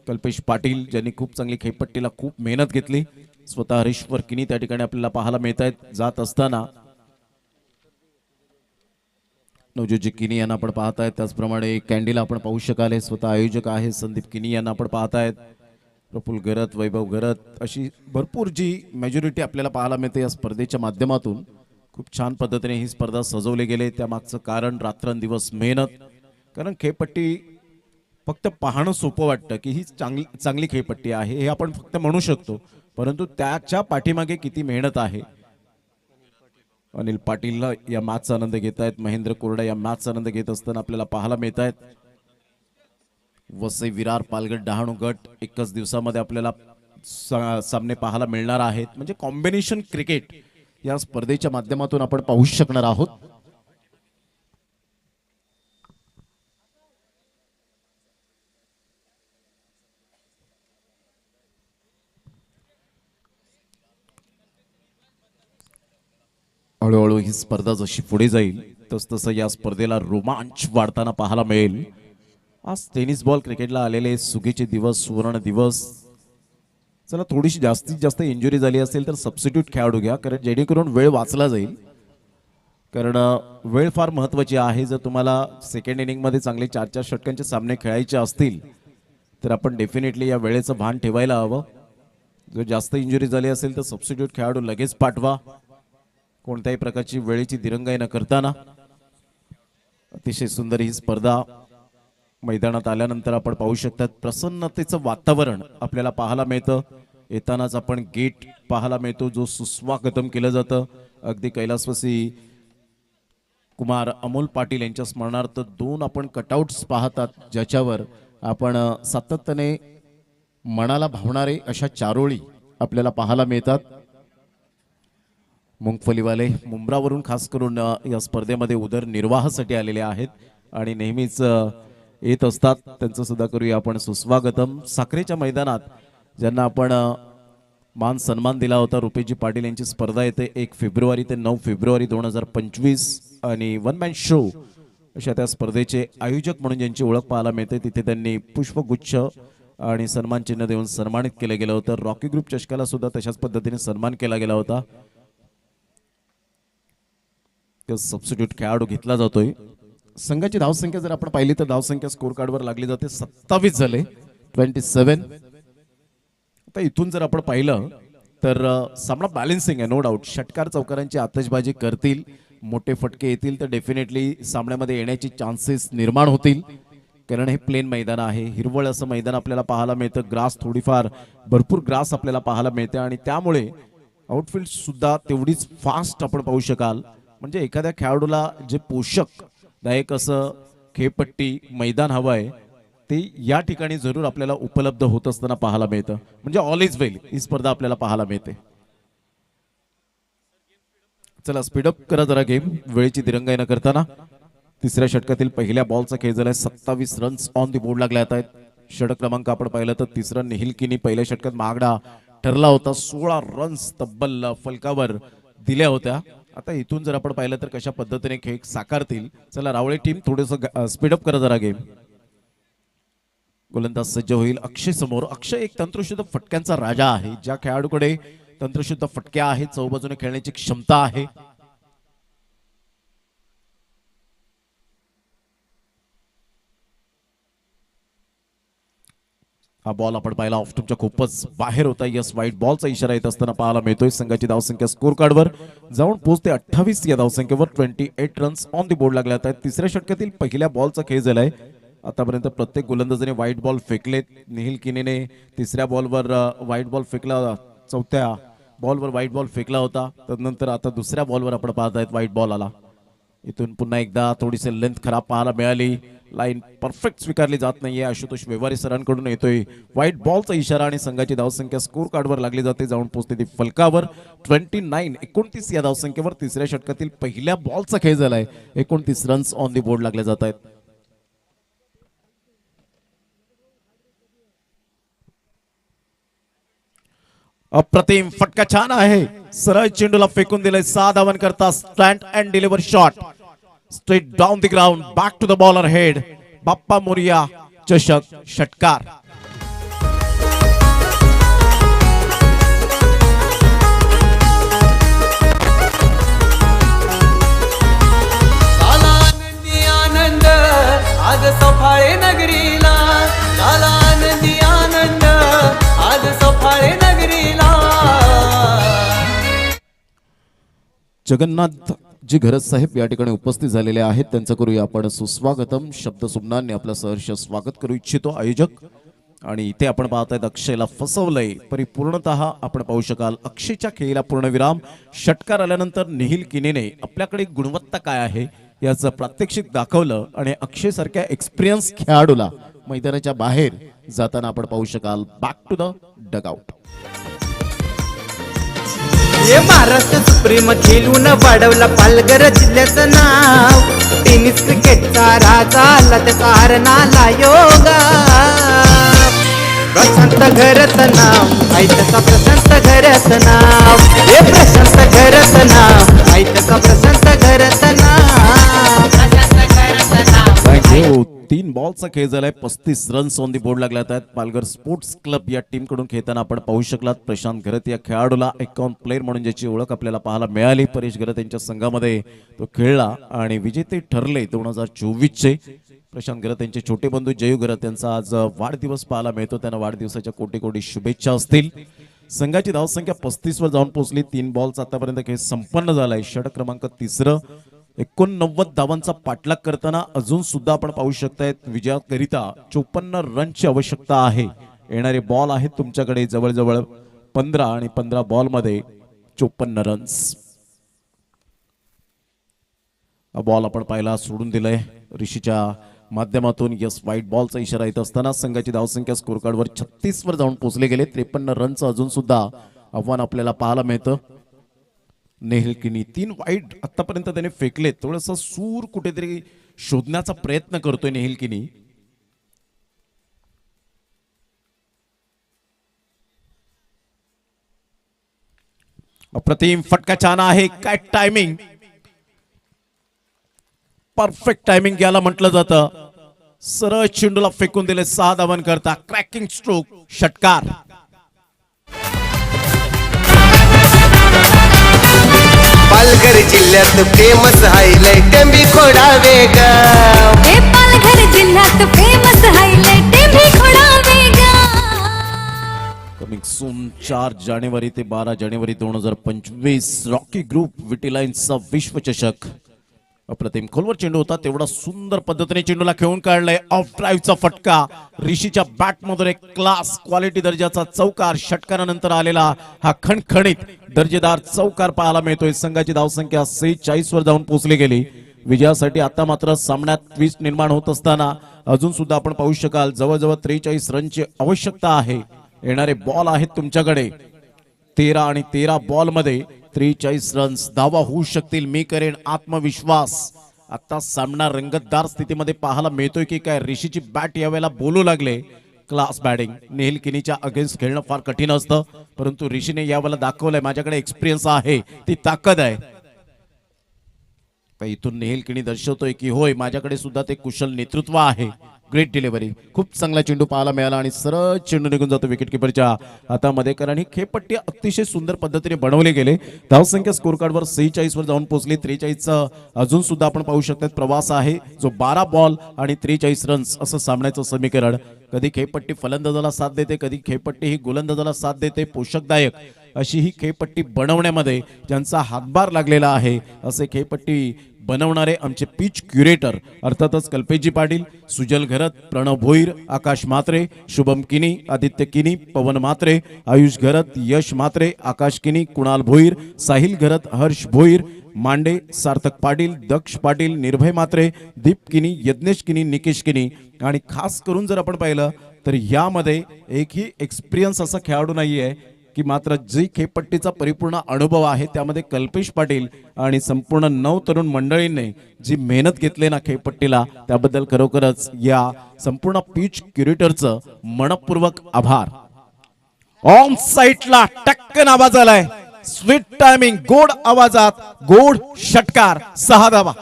कल्पेश पाटील ज्यांनी खूप चांगली खेळपट्टीला खूप मेहनत घेतली. स्वतः हरीश्वर किनी त्या ठिकाणी आपल्याला पाहायला मिळत आहेत जात असताना. नवज्योत किनी यांना आपण पाहतायत. त्याचप्रमाणे कॅन्डीला आपण पाहू शकाल. स्वतः आयोजक आहे संदीप किनी यांना आपण पाहतायत. प्रफुल्ल घरत, वैभव घरत अशी भरपूर जी मेजॉरिटी आपल्याला पाहायला मिळते या स्पर्धेच्या माध्यमातून. खूप छान पद्धतीने ही स्पर्धा सजवली गेली. त्यामागचं कारण रात्रंदिवस मेहनत. कारण खेळपट्टी फक्त पाहणं सोपं वाटतं की ही चांगली खेळपट्टी आहे हे आपण फक्त म्हणू शकतो, परंतु त्याच्या पाठीमागे किती मेहनत आहे. अनिल पाटील या मॅचचा आनंद घेत आहेत. महेंद्र कोरडा या मॅचचा आनंद घेत असताना आपल्याला पाहायला मिळत आहेत. वसई विरार पालघर डहाणू गट एकच दिवसामध्ये आपल्याला सामने पाहायला मिळणार आहेत. म्हणजे कॉम्बिनेशन क्रिकेट या स्पर्धेच्या माध्यमातून आपण पाहू शकणार आहोत. हळूहळू ही स्पर्धा जशी पुढे जाईल तसतसं या स्पर्धेला रोमांच वाढताना पाहायला मिळेल. आज टेनिस बॉल क्रिकेटला आलेले सुगीचे दिवस, सुवर्ण दिवस. चला थोडीशी जास्तीत जास्त इंजुरी झाली असेल तर सबस्टिट्यूट खेळाडू घ्या, कारण जेणेकरून वेळ वाचला जाईल. कारण वेळ फार महत्त्वाची आहे. जर तुम्हाला सेकंड इनिंगमध्ये चांगले 4-4 षटकांचे सामने खेळायचे असतील तर आपण डेफिनेटली या वेळेचं भान ठेवायला हवं. जर जास्त इंजुरी झाली असेल तर सबस्टिट्यूट खेळाडू लगेच पाठवा. कोणत्याही प्रकारची वेळेची दिरंगाई न करताना. अतिशय सुंदर ही स्पर्धा मैदानात आल्यानंतर आपण पाहू शकतात. प्रसन्नतेचं वातावरण आपल्याला पाहायला मिळतं. येतानाच आपण गेट पाहायला मिळतो जो सुस्वागतम केलं जातं. अगदी कैलासवासी कुमार अमोल पाटील यांच्या स्मरणार्थ 2 आपण कटआउट्स पाहतात, ज्याच्यावर आपण सातत्याने मनाला भावणारे अशा चारोळी आपल्याला पाहायला मिळतात. मुंगफलीवाले मुंब्रावरून खास करून या स्पर्धेमध्ये उदरनिर्वाहासाठी आलेले आहेत आणि नेहमीच येत असतात. त्यांचं सुद्धा करूया आपण सुस्वागतम. साखरेच्या मैदानात ज्यांना आपण मान सन्मान दिला होता, रुपेशजी पाटील यांची स्पर्धा येते 1 फेब्रुवारी ते 9 फेब्रुवारी 2025 आणि वन मॅन शो अशा त्या स्पर्धेचे आयोजक म्हणून ज्यांची ओळख पाहायला मिळते, तिथे त्यांनी पुष्पगुच्छ आणि सन्मान चिन्ह देऊन सन्मानित केलं गेलं होतं. रॉकी ग्रुप चषकाला सुद्धा तशाच पद्धतीने सन्मान केला गेला होता. सबस्टिट्यूट खेळाडू घेतला जातोय. संघाची धावसंख्या जर आपण पाहिली तर धावसंख्या स्कोर कार्डवर लागली जाते 27 झाले 27. आता इथून जर आपण पाहिलं तर सामना बॅलन्सिंग आहे, नो डाऊट. षटकार चौकारांची आतषबाजी करतील, मोठे फटके येतील तर डेफिनेटली सामन्यामध्ये येण्याची चान्सेस निर्माण होतील, कारण हे प्लेन मैदान आहे, हिरवळ असं मैदान आपल्याला पाहायला मिळतं. ग्रास थोडीफार भरपूर ग्रास आपल्याला पाहायला मिळते आणि त्यामुळे आउटफील्ड सुद्धा तेवढीच फास्ट आपण पाहू शकाल. म्हणजे एखाद्या खेळाडूला जे पोषकदायक असं खेळपट्टी मैदान हवं आहे ते या ठिकाणी जरूर आपल्याला उपलब्ध होत असताना पाहायला मिळतं. म्हणजे ऑल इज वेल ही स्पर्धा आपल्याला पाहायला मिळते. चला स्पीडअप करा जरा गेम, वेळेची दिरंगाई न करताना. तिसऱ्या षटकातील पहिल्या बॉलचा खेळ झालाय. 27 रन्स ऑन दी बोर्ड लागले आहेत. षटक क्रमांक आपण पाहिलं तर तिसरा निहिल किनी पहिल्या षटकात महागडा ठरला होता. 16 रन्स तब्बल फलकावर दिल्या होत्या. आता इथून जर आपण पाहिलं तर कशा पद्धतीने खेळ साकारतील. चला रावळे टीम थोडंसं स्पीडअप करा जरा गेम. गोलंदाज सज्ज होईल. अक्षय समोर. अक्षय एक तंत्रशुद्ध फटक्यांचा राजा आहे. ज्या खेळाडूकडे तंत्रशुद्ध फटक्या आहेत, चौबाजूने खेळण्याची क्षमता आहे, हा बॉल आपण पाहिला ऑफ स्टंपच्या खूपच बाहेर होता. यस, वाईट बॉलचा इशारा येत असताना पाहायला मिळतोय. संघाची धावसंख्या स्कोर कार्डवर जाऊन पोहोचते 28. या धावसंख्येवर 28 रन्स ऑन दी बोर्ड लागले आहेत. तिसऱ्या षटकातील पहिल्या बॉलचा खेळ झालाय. आतापर्यंत प्रत्येक गोलंदाजाने व्हाईट बॉल फेकलेत. निहिल किनीने तिसऱ्या बॉलवर व्हाईट बॉल फेकला, चौथ्या बॉलवर व्हाईट बॉल फेकला होता. तदनंतर आता दुसऱ्या बॉलवर आपण पाहत आहेत व्हाईट बॉल आला. इथून पुन्हा एकदा थोडीशी लेंथ खराब पाहायला मिळाली. लाईन परफेक्ट स्वीकारली जात नाहीये. आशुतोष व्यवहारी सरांकडून येतोय व्हाईट बॉलचा इशारा आणि संघाची धावसंख्या स्कोर कार्डवर लागली जाते. जाऊन पोहोचते ती फलकावर 29 या धावसंख्येवर तिसऱ्या षटकातील पहिल्या बॉलचा खेळ झालाय. 29 रन्स ऑन दी बोर्ड लागले जात आहेत. अप्रतिम फटका छान आहे. सरळ चेंडूला फेकून दिलंय. 6 धावन करता stand and deliver shot straight down the ground, back to the bowler head. Bappa Morya चषक षटकार. आनंदी आनंद आज सफाळे नगरीला, झाला आनंदी आनंद आज सफाळे नगरीला. जगन्नाथ जी घरत साहेब या ठिकाणी उपस्थित झालेले आहेत, त्यांचं करूया आपण सुस्वागतम. शब्द सुमनांनी आपलं सहर्ष स्वागत करू इच्छितो आयोजक. आणि इथे आपण पाहत आहेत अक्षयला फसवलंय. परिपूर्णतः आपण पाहू शकाल अक्षयच्या खेळीला पूर्णविराम. षटकार आल्यानंतर निहिल किनीने आपल्याकडे गुणवत्ता काय आहे याचं प्रात्यक्षिक दाखवलं आणि अक्षय सारख्या एक्सपिरियन्स खेळाडूला मैदानाच्या बाहेर जाताना आपण पाहू शकाल. Back to the dugout. हे महाराष्ट्र सुप्रीम खेळून वाढवला पालघर जिल्ह्याचं नाव. टेनिस क्रिकेटचा राजा आला त्याचा हरणाला योगा. प्रशांत घरत नाव आई त्याचा प्रशांत घरत नाव. हे प्रशांत घरत नाव आई त्याचा प्रशांत घरत नाव. थँक्यू. 3 बॉलचा खेळ झालाय. 35 रन्स ऑन दी बोर्ड लागल्यात आहेत. पालघर स्पोर्ट्स क्लब या टीम कडून खेळताना आपण पाहू शकलात प्रशांत घरत या खेळाडूला आयकॉन प्लेअर म्हणून ज्याची ओळख आपल्याला पाहायला मिळाली. परेश घरत यांच्या संघामध्ये तो खेळला आणि विजेते ठरले 2024चे. प्रशांत घरत यांचे छोटे बंधू जयू घरत यांचा आज वाढदिवस पाहायला मिळतो. त्यांना वाढदिवसाच्या कोटी कोटी शुभेच्छा असतील. संघाची धावसंख्या 35 वर जाऊन पोहोचली. 3 बॉलचा आतापर्यंत खेळ संपन्न झालाय. षटक क्रमांक 3. 89 धावांचा पाठलाग करताना अजून सुद्धा आपण पाहू शकतायत विजयाकरिता 54 रनची आवश्यकता आहे. येणारे बॉल आहेत तुमच्याकडे जवळजवळ 15 आणि 15 बॉल मध्ये 54 रन्स. हा बॉल आपण पाहिला सोडून दिलाय ऋषीच्या माध्यमातून. यस, व्हाईट बॉलचा इशारा येत असताना संघाची धावसंख्या स्कोर कार्डवर 36 वर जाऊन पोहोचले गेले. 53 रनचं अजून सुद्धा आव्हान आपल्याला पाहायला मिळतं. नेहलकिनी 3 वाईट आतापर्यंत त्याने फेकले. थोडस सूर कुठेतरी शोधण्याचा प्रयत्न करतोय नेहलकिनी. अप्रतिम फटका छान आहे. काय टायमिंग, परफेक्ट टायमिंग याला म्हटलं जातं. सरळ चेंडूला फेकून दिले. 6 धावन करता. क्रॅकिंग स्ट्रोक, षटकार. पालघर जिल्ह्यात फेमस हायलाइट टेंबी खोडावे गाव. हे पालघर जिल्ह्यात फेमस हायलाइट टेंबी खोडावे गाव. कमिंग सून 4 जानेवारी ते 12 जानेवारी 2025 रॉकी ग्रुप विटीलाईन्सचा विश्वचषक. अप्रतिम खोलवर चेंडू होता. तेवढा सुंदर पद्धतीने चेंडूला खेळून काढलाय. ऑफ ड्राईव्हचा फटका. ऋषीच्या बॅटमधून एक क्लास क्वालिटी दर्जाचा चौकार. षटकारानंतर आलेला हा खणखणीत दर्जेदार चौकार पाहायला मिळतोय. संघाची धावसंख्या 46 वर जाऊन पोहोचली गेली. विजयासाठी आता मात्र सामन्यात ट्विस्ट निर्माण होत असताना अजून सुद्धा आपण पाहू शकाल जवळजवळ 43 रनची आवश्यकता आहे. येणारे बॉल आहेत तुमच्याकडे. 13 आणि 13 बॉल मध्ये 43 रन्स धावा होऊ शकतील. मी करेन आत्मविश्वास. आता सामना रंगतदार स्थितीमध्ये पाहायला मिळतोय की काय. ऋषीची बॅट यावेळेला बोलू लागले. Class batting. नेहलकिनीच्या अगेन्स्ट खेळणं फार कठीण असतं, परंतु ऋषीने यावेळेला दाखवलंय माझ्याकडे एक्सपिरियन्स आहे, ती ताकद आहे. इथून नेहलकिनी दर्शवतोय की होय माझ्याकडे सुद्धा ते कुशल नेतृत्व आहे. Great delivery. खूप चांगला चेंडू पाहायला मिळाला आणि सरळ चेंडू निघून जातो विकेट किपरच्या हातामध्ये. कारण ही खेळपट्टी अतिशय सुंदर पद्धतीने बनवले गेले. धावसंख्या स्कोर कार्डवर 46 वर जाऊन पोहोचली. 43चा अजून सुद्धा आपण पाहू शकतात प्रवास आहे, जो 12 बॉल आणि 43 रन्स असं सामन्याचं समीकरण. कधी खेळपट्टी फलंदाजाला साथ देते, कधी खेळपट्टी ही गोलंदाजाला साथ देते. पोषकदायक अशी ही खेळपट्टी बनवण्यामध्ये ज्यांचा हातभार लागलेला आहे असे खेळपट्टी बनवणारे आमचे पिच क्युरेटर अर्थातच कल्पेशजी पाटील, सुजल घरत, प्रणव भोईर, आकाश म्हात्रे, शुभम किनी, आदित्य किनी, पवन म्हात्रे, आयुष घरत, यश म्हात्रे, आकाश किनी, कुणाल भोईर, साहिल घरत, हर्ष भोईर, मांडे, सार्थक पाटील, दक्ष पाटील, निर्भय म्हात्रे, दीप किनी, यज्ञेश किनी, निकेश किनी. आणि खास करून जर आपण पाहिलं तर यामध्ये एकही एक्सपिरियन्स असा खेळाडू नाहीये की मात्र जी खेळपट्टीचा परिपूर्ण अनुभव आहे त्यामध्ये कल्पेश पाटील आणि संपूर्ण 9 तरुण मंडळींनी जी मेहनत घेतली ना खेळपट्टीला त्याबद्दल खरोखरच या संपूर्ण पिच क्युरेटरचं मनपूर्वक आभार. ऑन साइटला टक्कन आवाज आलाय. स्वीट टायमिंग, गोड आवाजात गोड षटकार. 6 धावा.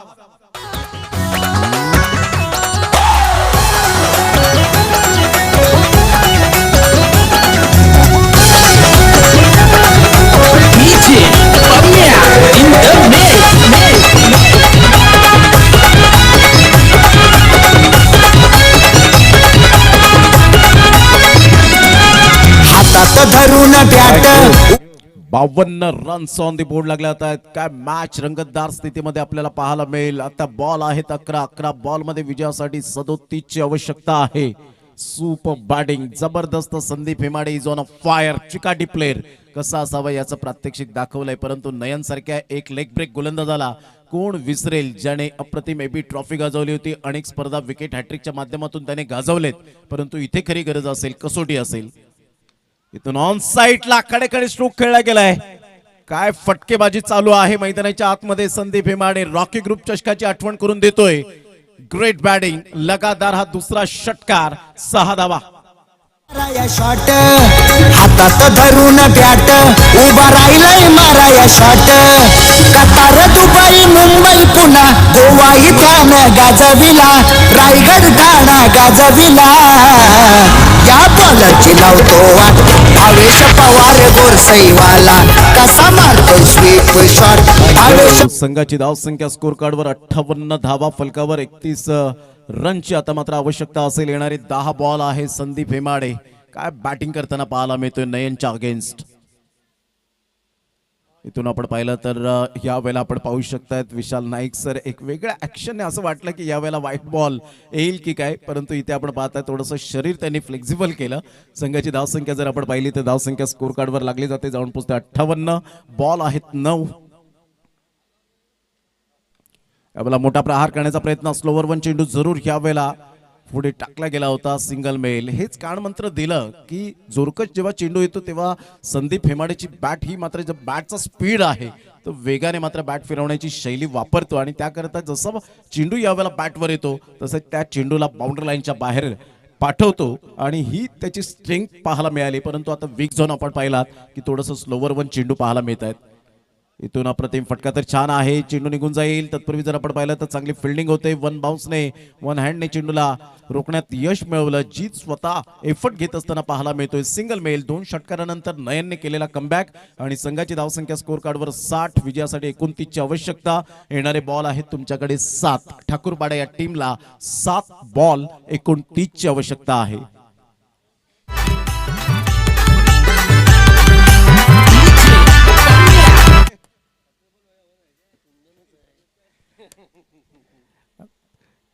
हातात धरून bat. 52 runs on the board लागले आहेत. काय मॅच रंगतदार स्थितीमध्ये आपल्याला पाहायला मिळेल. आता बॉल आहेत 11 बॉल मध्ये विजयासाठी 37 ची आवश्यकता आहे. सुपर बॅटिंग, जबरदस्त. Sandeep Hemade is on a fire. चिकाटी प्लेअर कसा असावा याचं प्रात्यक्षिक दाखवलंय. परंतु नयन सारख्या एक लेग ब्रेक गोलंदाजाला कोण विसरेल, ज्याने अप्रतिम एबी ट्रॉफी गाजवली होती. अनेक स्पर्धा विकेट हॅट्रिकच्या माध्यमातून त्याने गाजवलेत, परंतु इथे खरी गरज असेल कसोटी असेल. इथून ऑन साइटला कडेकडे स्ट्रोक खेळला गेलाय. काय फटकेबाजी चालू आहे मैदानाच्या आतमध्ये. संदीप हेमाडे रॉकी ग्रुप चषकाची आठवण करून देतोय. Great batting. लगातार हा दुसरा षटकार. 6 धावा. शॉट हातात धरून बॅट उभा राहिलाय माराया shot. Qatar, Dubai, Mumbai, Puna, Goa इथान गाजविला. रायगड, ठाणा गाजविला. या बॉलरची लावतो वाट. भावेश पवार गोरसईवाला कसा मारतो स्वीप शॉट. भावेश संघाची धावसंख्या स्कोर कार्डवर 58 धावा फलकावर 31 रनची आता मात्र आवश्यकता असेल. येणारे 10 बॉल आहे. संदीप हेमाडे काय बॅटिंग करताना पाहायला मिळतोय नयनच्या अगेन्स्ट. इथून आपण पाहिलं तर या वेळेला आपण पाहू शकतात विशाल नाईक सर एक वेगळ्या ऍक्शन असं वाटलं की यावेळेला व्हाईट बॉल येईल की काय, परंतु इथे आपण पाहताय थोडंसं शरीर त्यांनी फ्लेक्झिबल केलं. संघाची धावसंख्या जर आपण पाहिली तर धावसंख्या स्कोर कार्डवर लागली जाते. जाऊन पोचते 58. बॉल आहेत 9. यावेळेला मोठा प्रहार करण्याचा प्रयत्न, स्लोवर वन चेंडू जरूर यावेळेला पुढे टाकला गेला होता, सिंगल मेल. हेच कानमंत्र दिलं की जोरकस जेव्हा चेंडू येतो तेव्हा संदीप हेमाडेची बॅट ही मात्र बॅटचा स्पीड आहे तो वेगाने मात्र बॅट फिरवण्याची शैली वापरतो आणि त्याकरता जसं चेंडू यावेळेला बॅटवर येतो तसं त्या चेंडूला बाउंड्री लाईनच्या बाहेर पाठवतो आणि ही त्याची स्ट्रेंथ पाहायला मिळाली. परंतु आता वीक झोन आपण पाहिलात की थोडंसं स्लोवर वन चेंडू पाहायला मिळत आहेत. इथून अप्रतिम फटका तर छान आहे, चेंडू निघून जाईल. तत्पूर्वी जर आपण पाहिलं तर चांगली फिल्डिंग होते. वन बाउन्सने वन हँडने चेंडूला रोखण्यात यश मिळवलं. जीत स्वतः एफर्ट घेत असताना पाहायला मिळतोय. Single male. 2 षटकारानंतर नयनने केलेला कमबॅक आणि संघाची धावसंख्या स्कोर कार्डवर 60, विजयासाठी 29 ची आवश्यकता. येणारे बॉल आहेत तुमच्याकडे 7. ठाकूरपाडा या टीमला 7 बॉल 29 ची आवश्यकता आहे.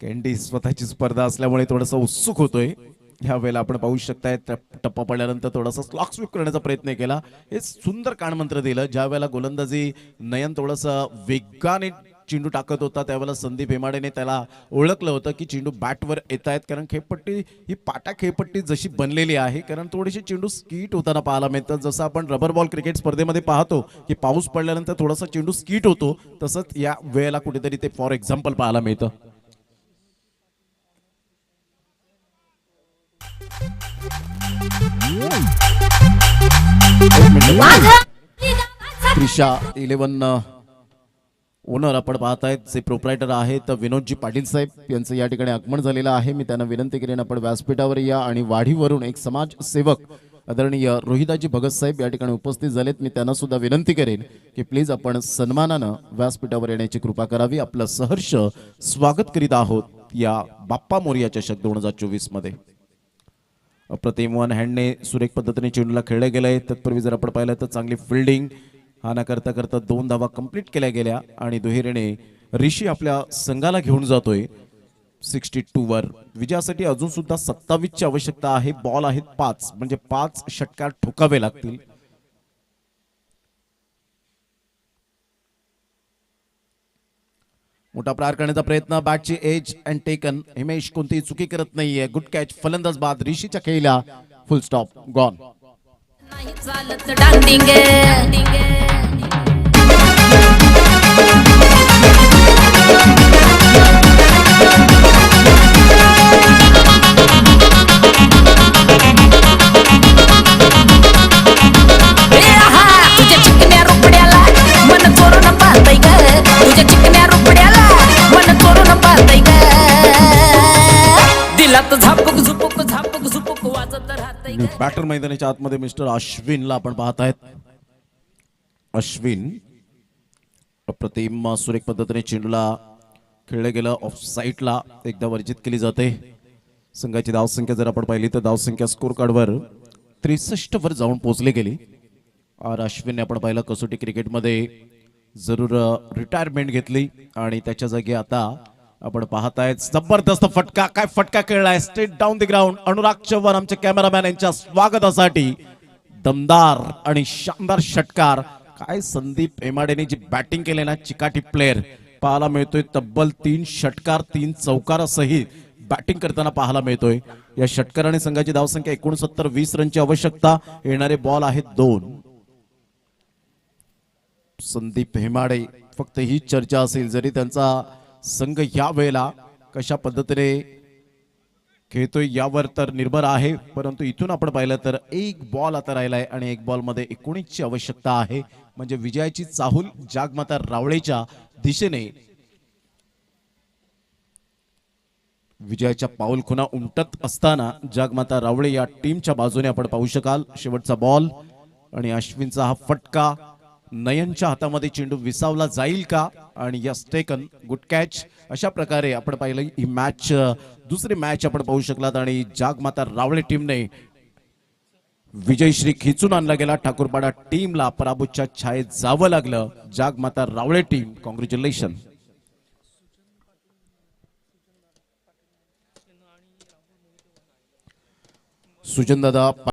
कॅन्डी स्वतःची स्पर्धा असल्यामुळे थोडासा उत्सुक होतोय. ह्या वेळेला आपण पाहू शकताय टप्पा पडल्यानंतर थोडासा स्लॉक स्वीप करण्याचा प्रयत्न केला. हे सुंदर कानमंत्र दिलं. ज्या वेळेला गोलंदाजी नयन थोडासा वेगाने चेंडू टाकत होता त्यावेळेला संदीप हेमाडेने त्याला ओळखलं होतं की चेंडू बॅटवर येत आहेत, कारण खेळपट्टी ही पाटा खेळपट्टी जशी बनलेली आहे, कारण थोडीशी चेंडू स्कीट होताना पाहायला मिळतं. जसं आपण रबर बॉल क्रिकेट स्पर्धेमध्ये पाहतो की पाऊस पडल्यानंतर थोडासा चेंडू स्कीट होतो, तसंच या वेळेला कुठेतरी ते फॉर एक्झाम्पल पाहायला मिळतं. त्रिशा 11 ओनर आपण पाहतायत जे प्रोप्रायटर आहेत विनोदजी पाटील साहेब यांचं या ठिकाणी आगमन झालेलं आहे. मी त्यांना विनंती करेन आपण व्यासपीठावर या आणि वाढीवरून एक समाजसेवक आदरणीय रोहिदाजी भगत साहेब या ठिकाणी उपस्थित झालेत. मी त्यांना सुद्धा विनंती करेन की प्लीज आपण सन्मानानं व्यासपीठावर येण्याची कृपा करावी. आपलं सहर्ष स्वागत करीत आहोत या बाप्पा मोरया चषक 2024 मध्ये. अप्रतिम वन हँडने सुरेख पद्धतीने चेंडूला खेळले गेलंय. तत्पूर्वी जर आपण पाहिलं तर चांगली फिल्डिंग हा न करता करता 2 धावा कंप्लीट केल्या गेल्या आणि दुहेरीने ऋषी आपल्या संघाला घेऊन जातोय 62 वर. विजयासाठी अजून सुद्धा 27 ची आवश्यकता आहे. बॉल आहेत 5, म्हणजे 5 षटकार ठोकावे लागतील. मोठा प्रहार करण्याचा प्रयत्न, बॅटची एज अँड टेकन. हिमेश कोणतीही चुकी करत नाहीये. Good catch. फलंदाज बाद. ऋषीच्या खेळीला फुल स्टॉप. गॉन. नाही चालत डांडिंग तुझ्या चिकन्या रुपड्याला मन चोरून पाहतय ग. तुझ्या चिकन्या रुपड्याला मन चोरून पाहतय ग. दिलात झापक झुपक झापक झुपक वाजत राहतय ग. बॅटर मैदानाच्या आतमध्ये मिस्टर अश्विनला आपण पाहत आहेत. अश्विन अप्रतिम सुरेख पद्धतीने चेंडूला खेळलं गेलं. ऑफ साईडला एकदा वर्जित केली जाते. संघाची धावसंख्या जर आपण पाहिली तर धावसंख्या स्कोर कार्डवर 63 वर जाऊन पोहोचली गेली. और अश्विनने आपण पाहिलं कसोटी क्रिकेटमध्ये जरूर रिटायरमेंट घेतली आणि त्याच्या जागी आता आपण पाहतायत जबरदस्त फटका. काय फटका खेळलाय. Straight down the ground. Anurag Chavan आमचे कॅमेरामॅन यांच्या स्वागतासाठी दमदार आणि शानदार षटकार. काय संदीप हेमाडेने जी बॅटिंग केली ना, चिकाटी प्लेअर पाहायला मिळतोय. तब्बल 3 षटकार 3 चौकारासहित बॅटिंग करताना पाहायला मिळतोय. या षटकाराने संघाची धावसंख्या 69, 20 रनची आवश्यकता. येणारे बॉल आहेत 2. संदीप हेमाडे फक्त ही चर्चा असेल जरी त्यांचा संघ या वेळेला कशा पद्धतीने खेळतोय यावर तर निर्भर आहे, परंतु इथून आपण पाहिलं तर 1 बॉल आता राहिलाय आणि 1 बॉल मध्ये 19 ची आवश्यकता आहे. म्हणजे विजयाची चाहूल जागमाता रावळेच्या दिशेने विजयाच्या पाऊल खुणा उमटत असताना जागमाता रावळे या टीमच्या बाजूने आपण पाहू शकाल. शेवटचा बॉल आणि अश्विनचा हा फटका. नयनच्या हातामध्ये चेंडू विसावला जाईल का आणि यस टेकन. Good catch. अशा प्रकारे आपण पाहिलं ही मॅच दुसरी मॅच आपण पाहू शकलात आणि जागमाता रावळे टीमने विजयश्री खिचून आणला गेला. ठाकूरपाडा टीमला पराभूतच्या छायेत जावं लागलं. जागमाता रावळे टीम कॉंग्रॅच्युलेशन. सुजनदादा